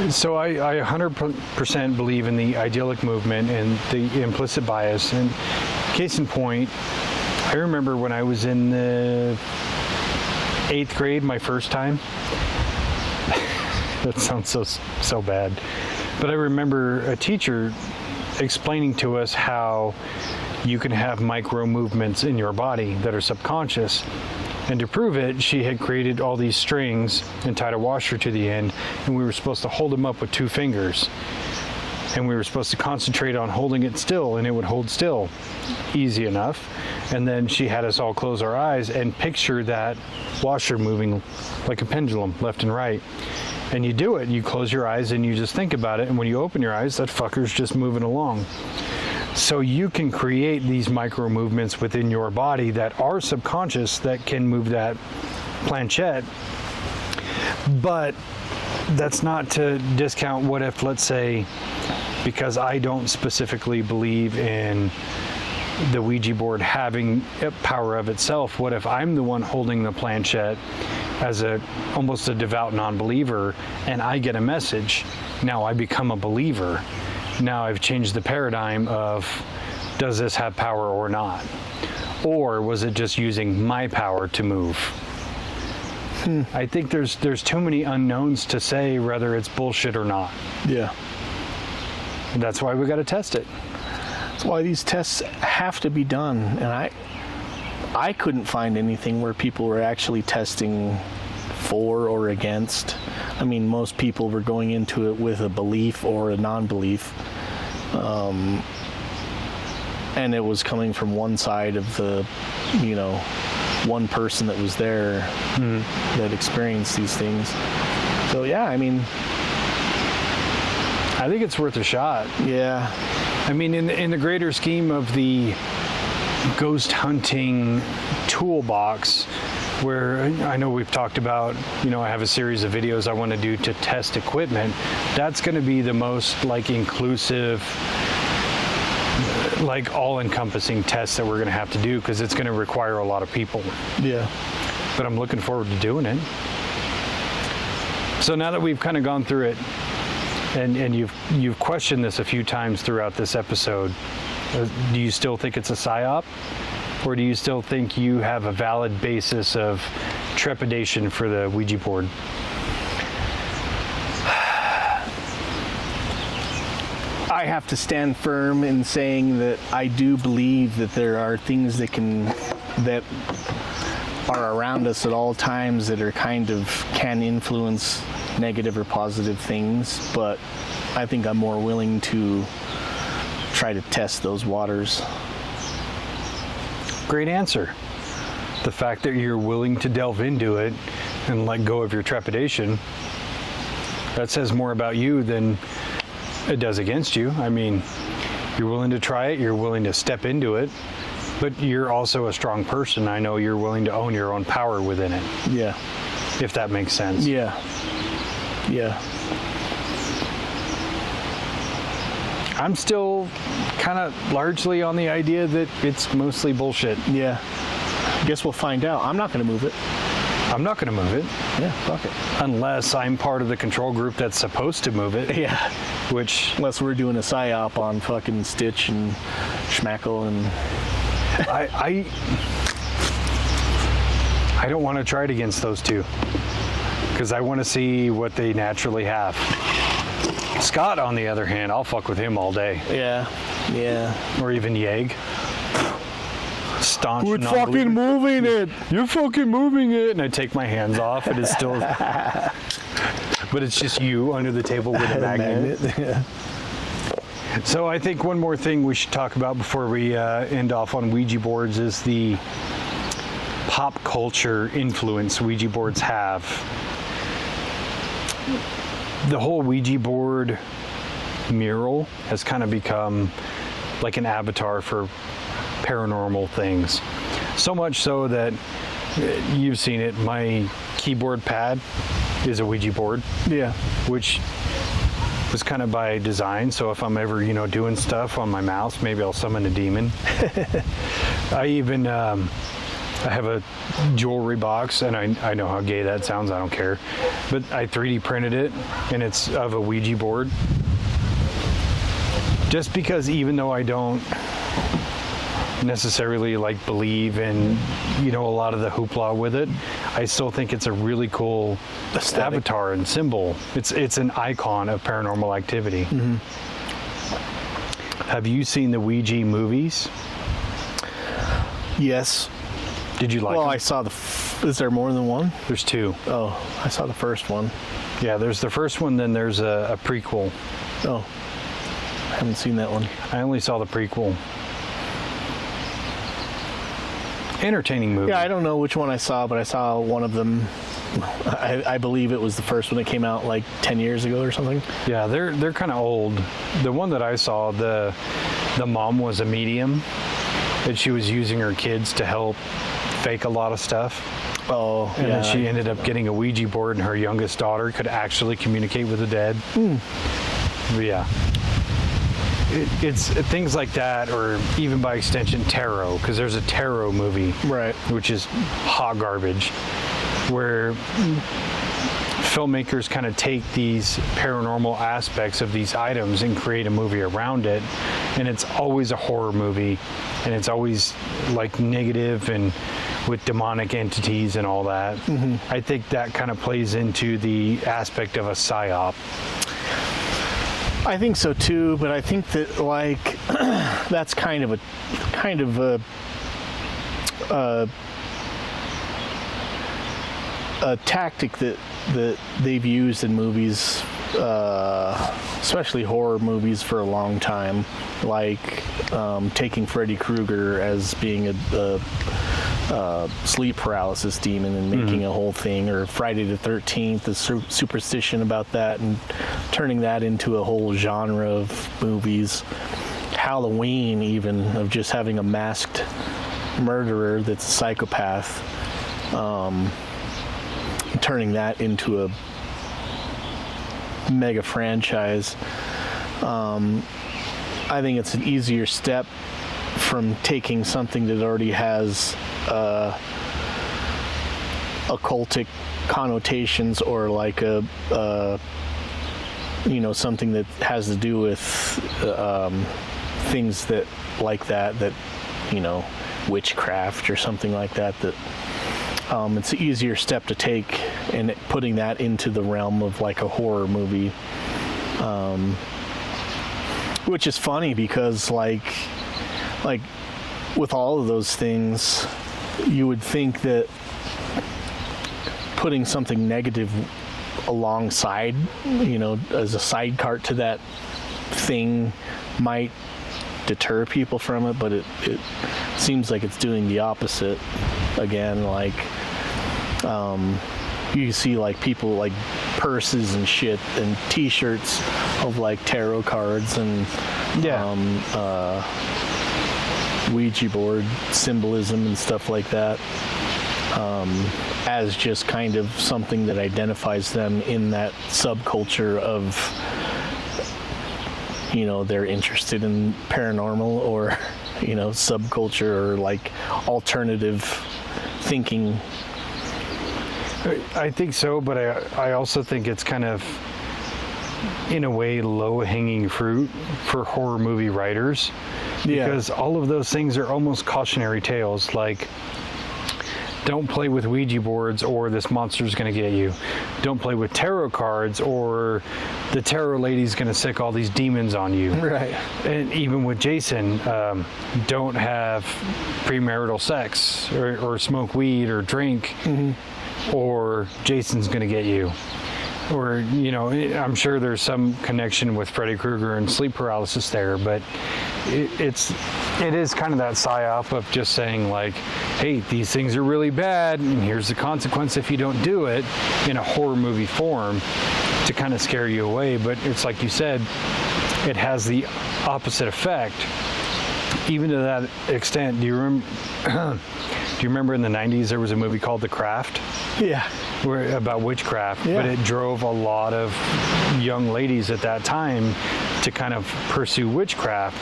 so I 100% believe in the idyllic movement and the implicit bias. And case in point, I remember when I was in the 8th grade, my first time. That sounds so bad. But I remember a teacher explaining to us how you can have micro movements in your body that are subconscious. And to prove it, she had created all these strings and tied a washer to the end, and we were supposed to hold them up with 2 fingers. And we were supposed to concentrate on holding it still, and it would hold still. Easy enough. And then she had us all close our eyes and picture that washer moving like a pendulum, left and right. And you do it, you close your eyes and you just think about it, and when you open your eyes, that fucker's just moving along. So you can create these micro movements within your body that are subconscious that can move that planchette. But that's not to discount what if, let's say, because I don't specifically believe in the Ouija board having a power of itself, what if I'm the one holding the planchette as almost a devout non-believer, and I get a message? Now I become a believer. Now I've changed the paradigm of, does this have power or not? Or was it just using my power to move? I think there's too many unknowns to say whether it's bullshit or not. Yeah. And that's why we got to test it. That's why these tests have to be done. And I couldn't find anything where people were actually testing for or against. I mean, most people were going into it with a belief or a non-belief. And it was coming from one side of the, you know, one person that was there that experienced these things. So yeah, I mean, I think it's worth a shot. Yeah. I mean, in the greater scheme of the ghost hunting toolbox, where I know we've talked about, you know, I have a series of videos I want to do to test equipment. That's going to be the most like inclusive, like all-encompassing test that we're going to have to do, because it's going to require a lot of people. Yeah. But I'm looking forward to doing it. So now that we've kind of gone through it, and you've questioned this a few times throughout this episode, do you still think it's a psyop? Or do you still think you have a valid basis of trepidation for the Ouija board? I have to stand firm in saying that I do believe that there are things that are around us at all times that are can influence negative or positive things, but I think I'm more willing to try to test those waters. Great answer. The fact that you're willing to delve into it and let go of your trepidation, that says more about you than it does against you. I mean, you're willing to try it, you're willing to step into it, but you're also a strong person. I know you're willing to own your own power within it. Yeah. If that makes sense. Yeah. Yeah. I'm still kind of largely on the idea that it's mostly bullshit. Yeah. Guess we'll find out. I'm not going to move it. I'm not going to move it. Yeah, fuck it. Unless I'm part of the control group that's supposed to move it. Yeah. Which... Unless we're doing a psyop on fucking Stitch and Schmackle and... I don't want to try it against those two. Because I want to see what they naturally have. Scott, on the other hand, I'll fuck with him all day. Yeah. Yeah. Or even Yeg. Staunch. Quit fucking moving it. You're fucking moving it. And I take my hands off. And it's still... But it's just you under the table with a magnet. Yeah. So I think one more thing we should talk about before we end off on Ouija boards is the pop culture influence Ouija boards have. The whole Ouija board mural has kind of become like an avatar for paranormal things. So much so that you've seen it. My keyboard pad is a Ouija board. Yeah. Which was kind of by design. So if I'm ever, doing stuff on my mouse, maybe I'll summon a demon. I even, I have a jewelry box, and I know how gay that sounds. I don't care. But I 3D printed it, and it's of a Ouija board. Just because even though I don't necessarily believe in a lot of the hoopla with it, I still think it's a really cool aesthetic. Avatar and symbol. It's an icon of paranormal activity. Mm-hmm. Have you seen the Ouija movies? Yes. Did you like them? Well, I saw is there more than one? There's two. Oh, I saw the first one. Yeah, there's the first one, then there's a prequel. Oh, I haven't seen that one. I only saw the prequel. Entertaining movie. Yeah, I don't know which one I saw, but I saw one of them. I believe it was the first one that came out 10 years ago or something. Yeah, they're kind of old. The one that I saw, the mom was a medium, and she was using her kids to help fake a lot of stuff. Oh, and then she ended up getting a Ouija board, and her youngest daughter could actually communicate with the dead. But yeah. It's things like that, or even by extension tarot, because there's a tarot movie, right, which is hot garbage, where filmmakers kind of take these paranormal aspects of these items and create a movie around it, and it's always a horror movie, and it's always negative and with demonic entities and all that. Mm-hmm. I think that kind of plays into the aspect of a psyop. I think so too, but I think that that's kind of a tactic that they've used in movies, especially horror movies, for a long time. Taking Freddy Krueger as being a sleep paralysis demon and making a whole thing, or Friday the 13th, the superstition about that, and turning that into a whole genre of movies. Halloween, even, of just having a masked murderer that's a psychopath, turning that into a mega franchise. I think it's an easier step from taking something that already has occultic connotations, or something that has to do with things that witchcraft or something like that. It's an easier step to take, and putting that into the realm of a horror movie, which is funny because with all of those things, you would think that putting something negative alongside, as a side cart to that thing, might deter people from it, but it seems like it's doing the opposite again. You see people purses and shit and t-shirts of tarot cards and Ouija board symbolism and stuff like that, as just kind of something that identifies them in that subculture of they're interested in paranormal or, subculture or like alternative thinking. I think so, but I also think it's kind of, in a way, low-hanging fruit for horror movie writers, because all of those things are almost cautionary tales, like, don't play with Ouija boards or this monster's going to get you. Don't play with tarot cards or the tarot lady's going to sick all these demons on you. Right. And even with Jason, don't have premarital sex or smoke weed or drink, or Jason's going to get you. Or, I'm sure there's some connection with Freddy Krueger and sleep paralysis there, but it is kind of that psyop of just saying, like, hey, these things are really bad, and here's the consequence if you don't do it, in a horror movie form to kind of scare you away. But it's like you said, it has the opposite effect. Even to that extent, do you remember in the 90s there was a movie called The Craft? Yeah. About witchcraft, but it drove a lot of young ladies at that time to kind of pursue witchcraft.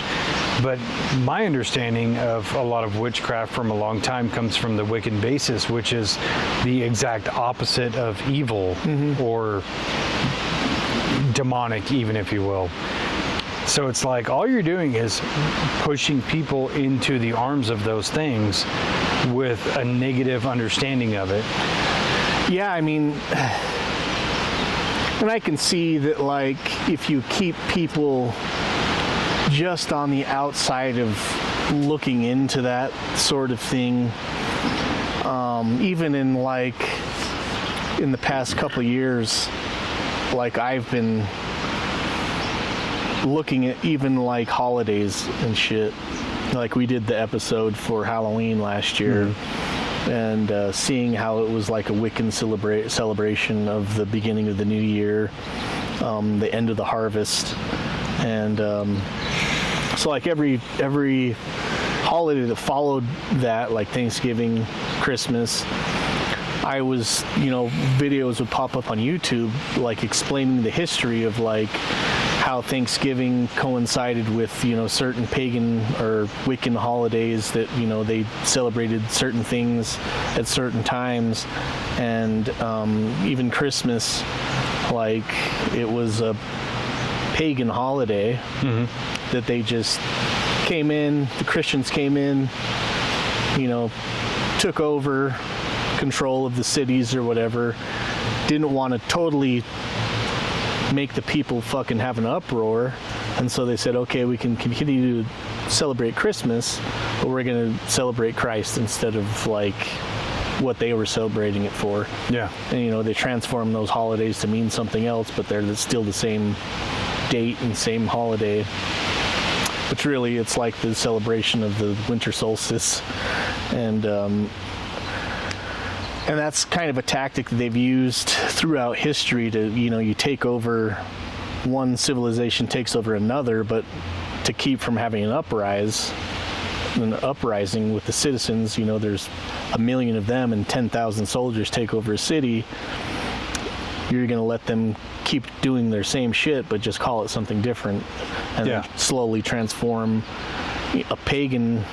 But my understanding of a lot of witchcraft from a long time comes from the Wiccan basis, which is the exact opposite of evil, or demonic, even, if you will. So it's like all you're doing is pushing people into the arms of those things with a negative understanding of it. Yeah, I mean, and I can see that, like, if you keep people just on the outside of looking into that sort of thing, even in the past couple of years, like, I've been looking at even like holidays and shit. Like, we did the episode for Halloween last year. And seeing how it was like a Wiccan celebration of the beginning of the new year, the end of the harvest, and so like every holiday that followed that, like Thanksgiving, Christmas, I was, videos would pop up on YouTube, like explaining the history of like how Thanksgiving coincided with, certain pagan or Wiccan holidays that, they celebrated certain things at certain times. And even Christmas, like, it was a pagan holiday that they just came in, the Christians came in, took over control of the cities or whatever, didn't want to totally make the people fucking have an uproar, and so they said, okay, we can continue to celebrate Christmas, but we're going to celebrate Christ instead of like what they were celebrating it for. Yeah. And they transform those holidays to mean something else, but they're still the same date and same holiday. But really, it's like the celebration of the winter solstice, and that's kind of a tactic that they've used throughout history to, you take over, one civilization takes over another, but to keep from having an uprising with the citizens, there's 1 million of them and 10,000 soldiers take over a city. You're going to let them keep doing their same shit, but just call it something different, and then slowly transform a pagan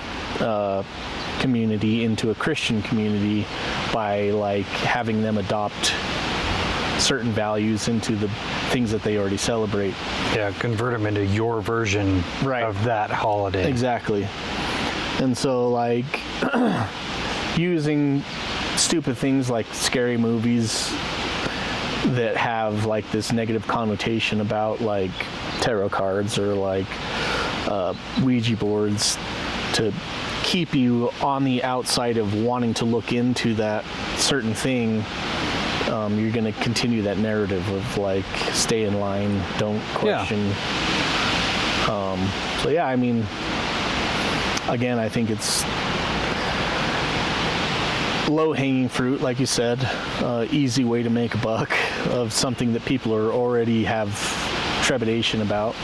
community into a Christian community by like having them adopt certain values into the things that they already celebrate. Yeah, convert them into your version of that holiday. Exactly. And so like using stupid things like scary movies that have like this negative connotation about like tarot cards or like Ouija boards to keep you on the outside of wanting to look into that certain thing. You're going to continue that narrative of like, stay in line, don't question. So yeah, I mean, again, I think it's low-hanging fruit, like you said, easy way to make a buck of something that people are already have trepidation about.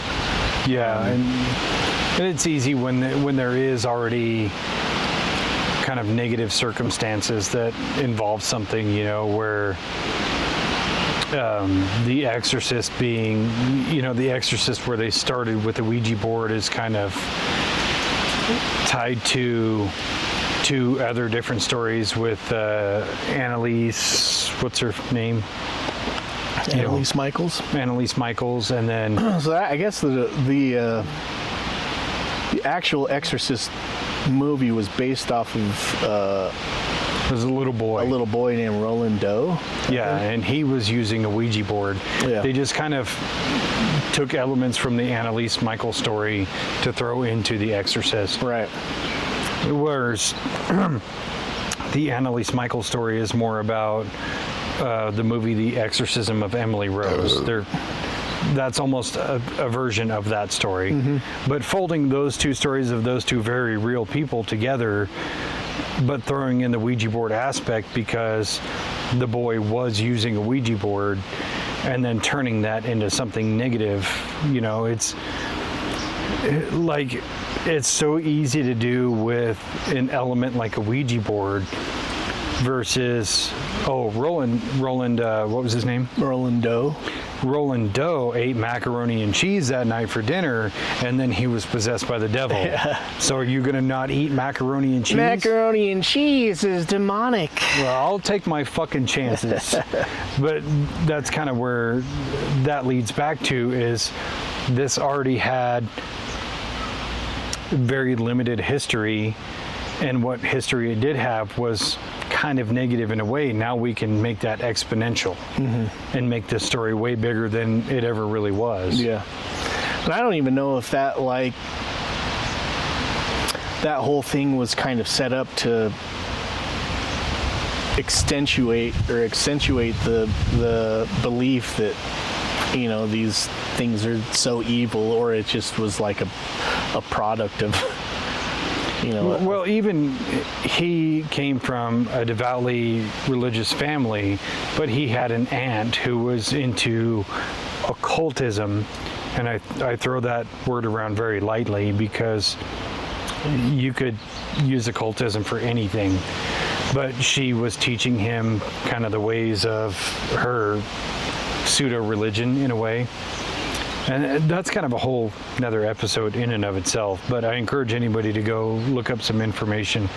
Yeah, and it's easy when there is already kind of negative circumstances that involve something, where The Exorcist being, The Exorcist where they started with the Ouija board is kind of tied to two other different stories with Annalise, what's her name? Annalise Michaels. Annalise Michaels, and then So I guess the actual Exorcist movie was based off of was a little boy. a little boy named Roland Doe. Yeah, and he was using a Ouija board. Yeah. They just kind of took elements from the Annalise Michaels story to throw into The Exorcist. Right. Whereas the Annalise Michaels story is more about the movie The Exorcism of Emily Rose. That's almost a version of that story. But folding those two stories of those two very real people together, but throwing in the Ouija board aspect because the boy was using a Ouija board and then turning that into something negative, it's so easy to do with an element like a Ouija board versus Roland what was his name? Roland Doe. Roland Doe ate macaroni and cheese that night for dinner, and then he was possessed by the devil. Yeah. So are you going to not eat macaroni and cheese? Macaroni and cheese is demonic. Well, I'll take my fucking chances. But that's kind of where that leads back to, is this already had very limited history, and what history it did have was kind of negative in a way. Now we can make that exponential and make this story way bigger than it ever really was. Yeah. And I don't even know if that whole thing was kind of set up to accentuate the belief that these things are so evil, or it just was like a product of Well, even he came from a devoutly religious family, but he had an aunt who was into occultism, and I throw that word around very lightly because you could use occultism for anything, but she was teaching him kind of the ways of her pseudo-religion in a way. And that's kind of a whole another episode in and of itself, but I encourage anybody to go look up some information.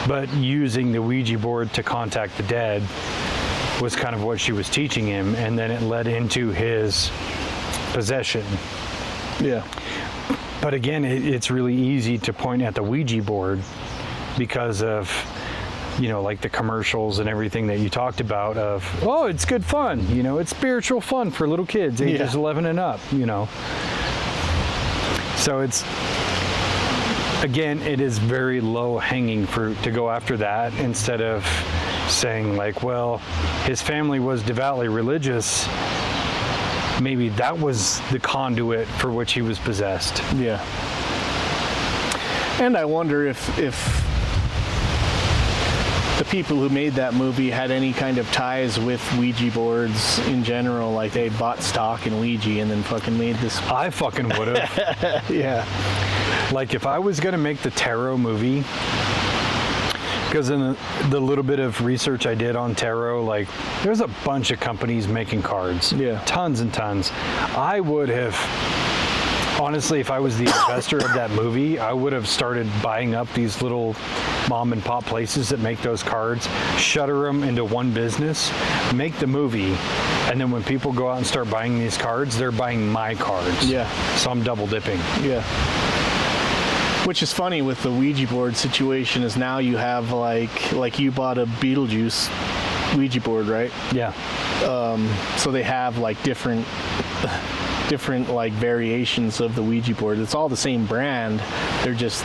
But using the Ouija board to contact the dead was kind of what she was teaching him, and then it led into his possession. Yeah. But again, it's really easy to point at the Ouija board because of like the commercials and everything that you talked about of, it's good fun, it's spiritual fun for little kids, ages 11 and up, So it is very low hanging fruit to go after that, instead of saying like, well, his family was devoutly religious. Maybe that was the conduit for which he was possessed. Yeah. And I wonder if the people who made that movie had any kind of ties with Ouija boards in general, like they bought stock in Ouija and then fucking made this. I fucking would have. Yeah. Like if I was gonna make the tarot movie, because in the little bit of research I did on tarot, like there's a bunch of companies making cards. Yeah. Tons and tons. I would have, honestly, if I was the investor of that movie, I would have started buying up these little mom and pop places that make those cards, shutter them into one business, make the movie, and then when people go out and start buying these cards, they're buying my cards. Yeah. So I'm double dipping. Yeah. Which is funny with the Ouija board situation, is now you have like you bought a Beetlejuice Ouija board, right? Yeah. So they have like different like variations of the Ouija board. It's all the same brand. They're just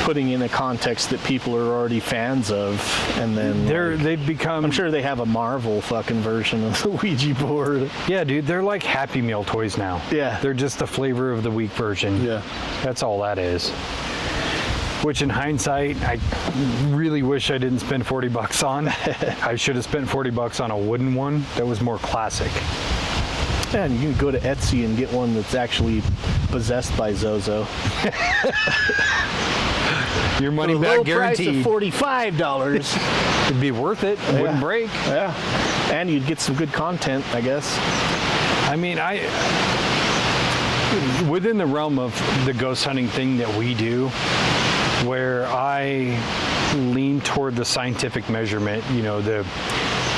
putting in a context that people are already fans of, and then they've become. I'm sure they have a Marvel fucking version of the Ouija board. Yeah, dude, they're like Happy Meal toys now. Yeah. They're just the flavor of the week version. Yeah. That's all that is. Which in hindsight, I really wish I didn't spend $40 on. I should have spent $40 on a wooden one that was more classic. Yeah, and you can go to Etsy and get one that's actually possessed by Zozo. Your money back guarantee. Price of $45. It'd be worth it. It wouldn't break. Yeah. And you'd get some good content, I guess. I mean, within the realm of the ghost hunting thing that we do, where I lean toward the scientific measurement, you know, the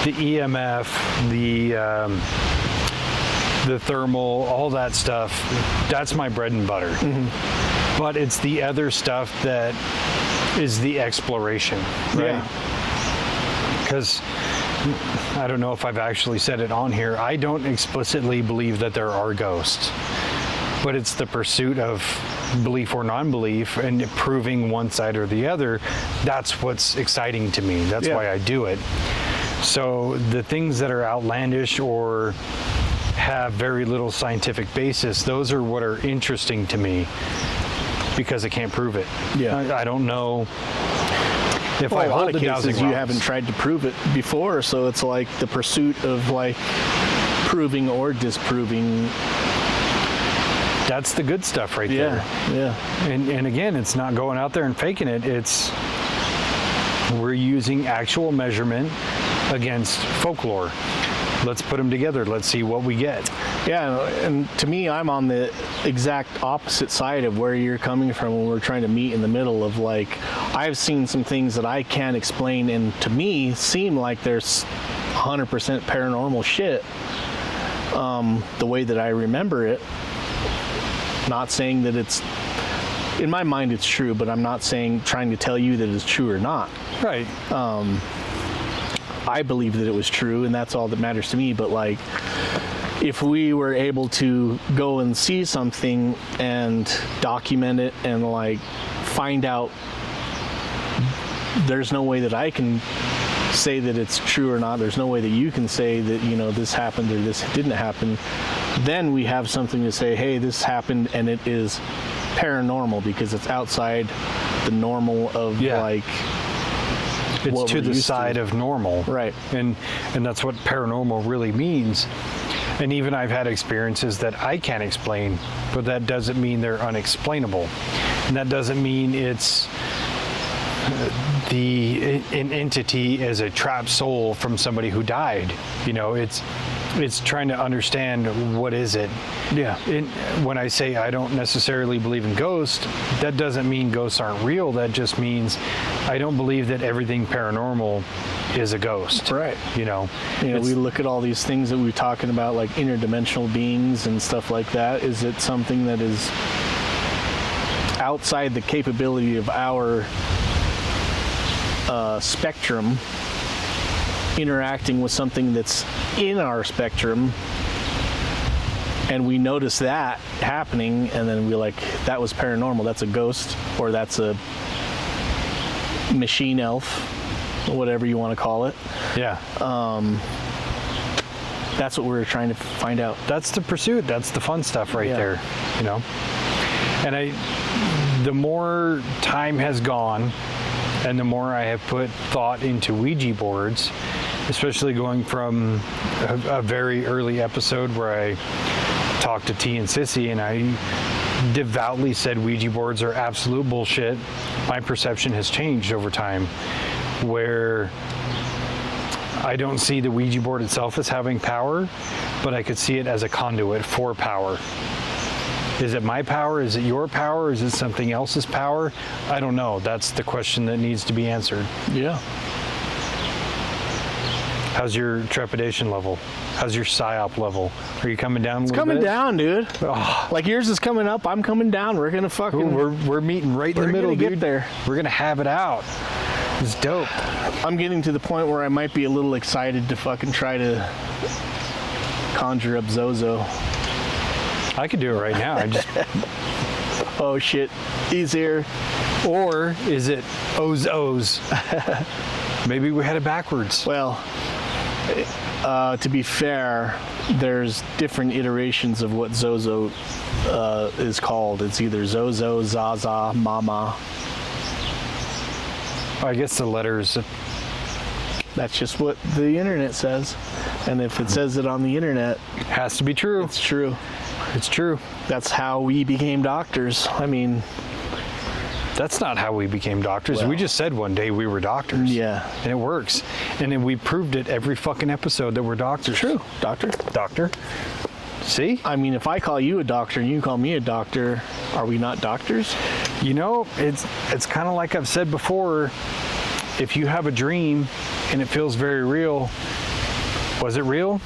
EMF, the thermal, all that stuff, that's my bread and butter. Mm-hmm. But it's the other stuff that is the exploration, right? Because I don't know if I've actually said it on here, I don't explicitly believe that there are ghosts, but it's the pursuit of belief or non-belief and proving one side or the other. That's what's exciting to me. That's why I do it. So the things that are outlandish or have very little scientific basis, those are what are interesting to me because I can't prove it. I don't know if I hold the cases you haven't tried to prove it before, so it's like the pursuit of like proving or disproving. That's the good stuff right there. And again, it's not going out there and faking it. It's we're using actual measurement against folklore. Let's put them together. Let's see what we get. Yeah, and to me, I'm on the exact opposite side of where you're coming from when we're trying to meet in the middle of like, I've seen some things that I can't explain and to me seem like there's 100% paranormal shit the way that I remember it. Not saying that it's, in my mind it's true, but I'm not trying to tell you that it's true or not. Right. I believe that it was true, and that's all that matters to me. But like, if we were able to go and see something and document it and like find out, there's no way that I can say that it's true or not. There's no way that you can say that, you know, this happened or this didn't happen. Then we have something to say, hey, this happened and it is paranormal because it's outside the normal of like, it's to the side of normal. Right. And that's what paranormal really means. And even I've had experiences that I can't explain, but that doesn't mean they're unexplainable. And that doesn't mean it's an entity as a trapped soul from somebody who died. You know, it's trying to understand what is it. Yeah. When I say I don't necessarily believe in ghosts, that doesn't mean ghosts aren't real. That just means I don't believe that everything paranormal is a ghost. Right. You know, we look at all these things that we're talking about, like interdimensional beings and stuff like that. Is it something that is outside the capability of our spectrum interacting with something that's in our spectrum, and we notice that happening, and then we're like, that was paranormal, that's a ghost, or that's a machine elf, or whatever you want to call it. Yeah. That's what we're trying to find out. That's the pursuit. That's the fun stuff right there, you know. And the more time has gone and the more I have put thought into Ouija boards, especially going from a very early episode where I talked to T and Sissy and I devoutly said Ouija boards are absolute bullshit, my perception has changed over time, where I don't see the Ouija board itself as having power, but I could see it as a conduit for power. Is it my power? Is it your power? Is it something else's power? I don't know. That's the question that needs to be answered. Yeah. How's your trepidation level? How's your psyop level? Are you coming down a little bit? It's coming down, dude. Oh. Like yours is coming up, I'm coming down. We're gonna fucking... We're meeting right in the middle, dude. We're gonna get there. We're gonna have it out. It's dope. I'm getting to the point where I might be a little excited to fucking try to conjure up Zozo. I could do it right now. I just... Oh shit, he's here. Or is it O's? Maybe we had it backwards. Well, to be fair, there's different iterations of what Zozo is called. It's either Zozo, Zaza, Mama. I guess the letters... That's just what the internet says. And if it says it on the internet... It has to be true. It's true. It's true. That's how we became doctors. I mean, That's not how we became doctors. Well. We just said one day we were doctors. Yeah. And it works. And then we proved it every fucking episode that we're doctors. True. Doctor. Doctor. See? I mean, if I call you a doctor and you call me a doctor, are we not doctors? You know, it's kind of like I've said before. If you have a dream and it feels very real, was it real?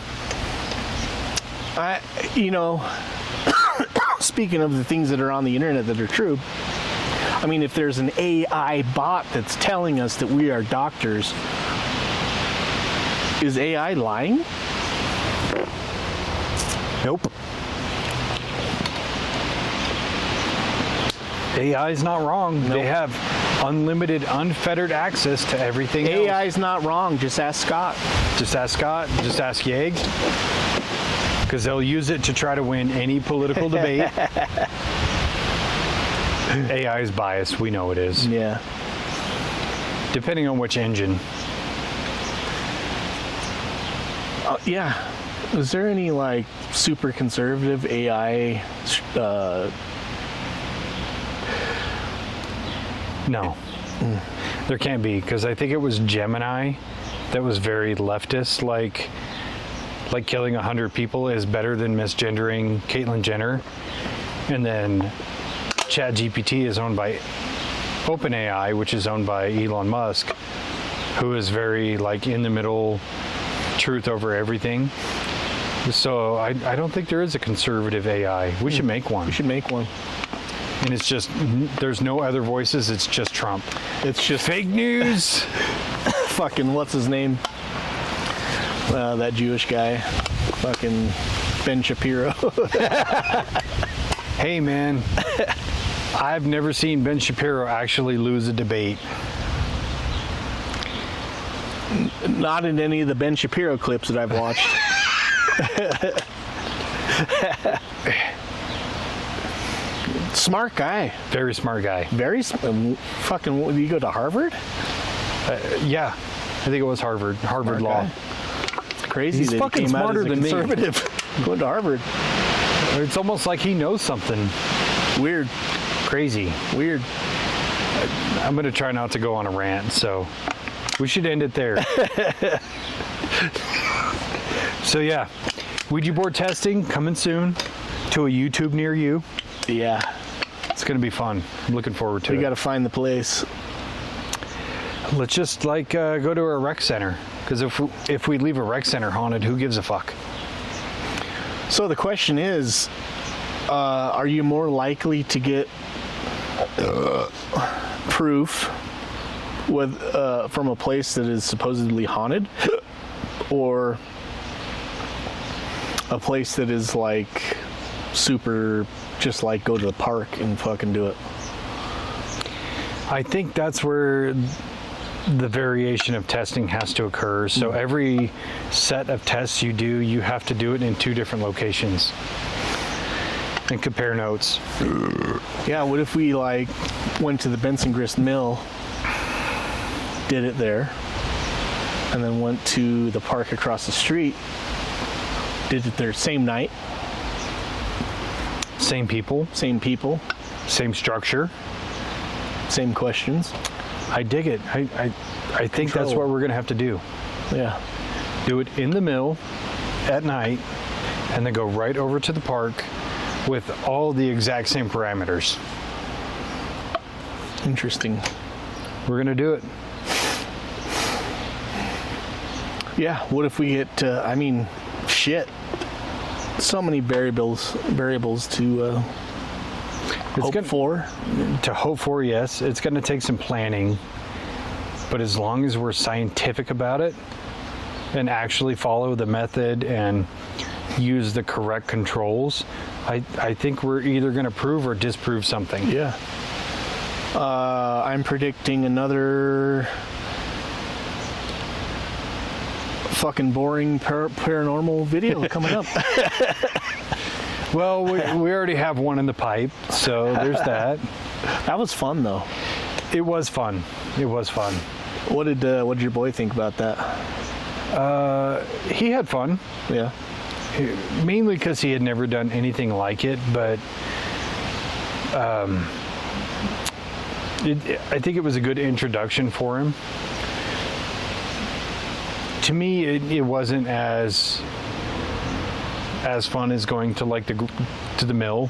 Speaking of the things that are on the internet that are true, I mean, if there's an AI bot that's telling us that we are doctors, is AI lying? Nope. AI is not wrong. Nope. They have unlimited, unfettered access to everything AI else. is not wrong. Just ask Scott. Just ask Scott. Just ask Yeg. Because they'll use it to try to win any political debate. AI is biased. We know it is. Yeah. Depending on which engine. Yeah. Is there any like super conservative AI? No. There can't be, because I think it was Gemini that was very leftist, like killing 100 people is better than misgendering Caitlyn Jenner. And then ChatGPT is owned by OpenAI, which is owned by Elon Musk, who is very like in the middle, truth over everything. So I don't think there is a conservative AI. We should make one. We should make one. And it's just, there's no other voices. It's just Trump. It's just Fake news. fucking what's his name? That Jewish guy. Fucking Ben Shapiro. Hey, man. I've never seen Ben Shapiro actually lose a debate. Not in any of the Ben Shapiro clips that I've watched. Smart guy. Very smart guy. Fucking, did you go to Harvard? Yeah. I think it was Harvard Smart Law. guy. It's crazy He's that fucking he came smarter out as a than me. conservative. Going to Harvard. It's almost like he knows something. Weird. Crazy. Weird. I'm going to try not to go on a rant, so we should end it there. So yeah, Ouija board testing coming soon to a YouTube near you. Yeah. It's going to be fun. I'm looking forward to We it. got to find the place. Let's just like go to a rec center, because if we leave a rec center haunted, who gives a fuck? So the question is, are you more likely to get proof with from a place that is supposedly haunted, or a place that is like super, just like go to the park and fucking do it? I think that's where the variation of testing has to occur. So every set of tests you do, you have to do it in 2 different locations and compare notes. Yeah, what if we like went to the Benson Grist Mill, did it there, and then went to the park across the street, did it there same night, Same people, same people, same structure. same questions? I dig it. I think that's Control. what we're going to have to do. Yeah. Do it in the mill at night and then go right over to the park with all the exact same parameters. Interesting. We're going to do it. Yeah, what if we get I mean, shit. So many variables to hope for. To hope for, yes. It's going to take some planning. But as long as we're scientific about it and actually follow the method and use the correct controls, I think we're either going to prove or disprove something. Yeah. I'm predicting another fucking boring paranormal video coming up. Well, we already have one in the pipe, so there's that. That was fun, though. It was fun. It was fun. What did your boy think about that? He had fun. Yeah. Mainly because he had never done anything like it, but I think it was a good introduction for him. To me, it wasn't as fun as going to like to the mill,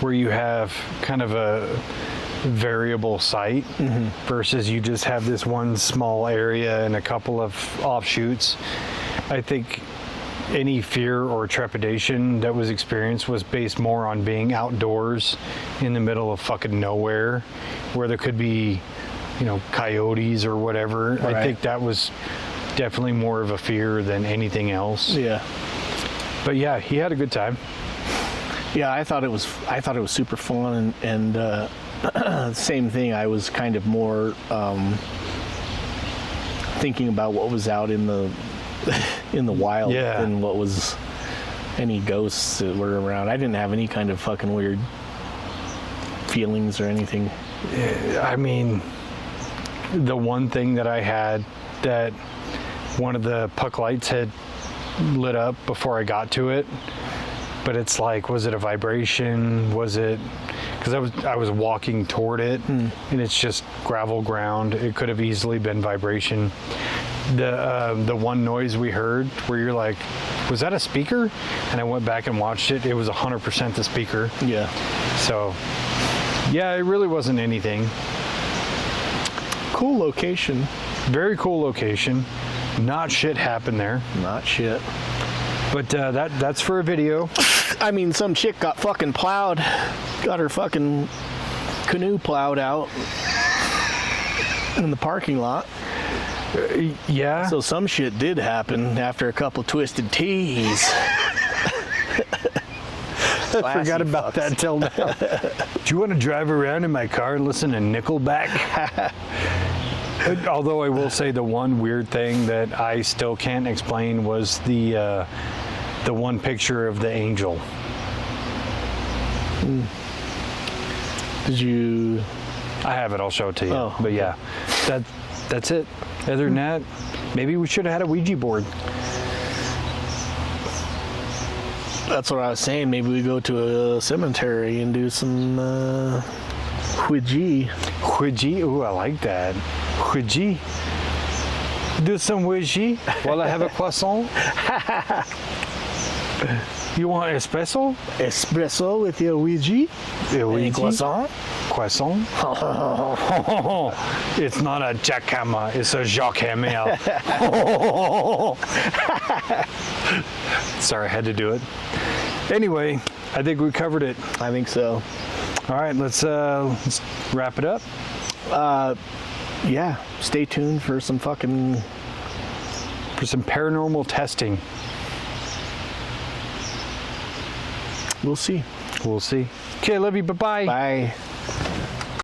where you have kind of a variable site versus you just have this one small area and a couple of offshoots. I think any fear or trepidation that was experienced was based more on being outdoors in the middle of fucking nowhere, where there could be, coyotes or whatever. Right. I think that was definitely more of a fear than anything else. Yeah. But yeah, he had a good time. Yeah, I thought it was super fun, and same thing. I was kind of more thinking about what was out in the wild than what was any ghosts that were around. I didn't have any kind of fucking weird feelings or anything. I mean, the one thing that I had, that one of the puck lights had lit up before I got to it, but it's like, was it a vibration? Was it, because I was walking toward it and it's just gravel ground. It could have easily been vibration. The one noise we heard where you're like, was that a speaker? And I went back and watched it. It was 100% the speaker. Yeah. So yeah, it really wasn't anything. Cool location. Very cool location. Not shit happened there. Not shit. But that's for a video. I mean, some chick got fucking plowed. Got her fucking canoe plowed out in the parking lot. Yeah. So some shit did happen after a couple twisted teas. I forgot about that till now. Do you want to drive around in my car and listen to Nickelback? Although I will say the one weird thing that I still can't explain was the one picture of the angel. Did you? I have it. I'll show it to you. Oh, but yeah, that's it. Other than that, maybe we should have had a Ouija board. That's what I was saying. Maybe we go to a cemetery and do some Ouija. Ouija? Ooh, I like that. Ouija. Do some Ouija while I have a croissant. You want espresso? Espresso with your Ouija? Ouija? Croissant? Croissant? It's not a jackhammer, it's a jackhammer. Sorry, I had to do it. Anyway, I think we covered it. I think so. All right, let's wrap it up. Yeah, stay tuned for some paranormal testing. We'll see. We'll see. Okay, love you. Bye-bye. Bye.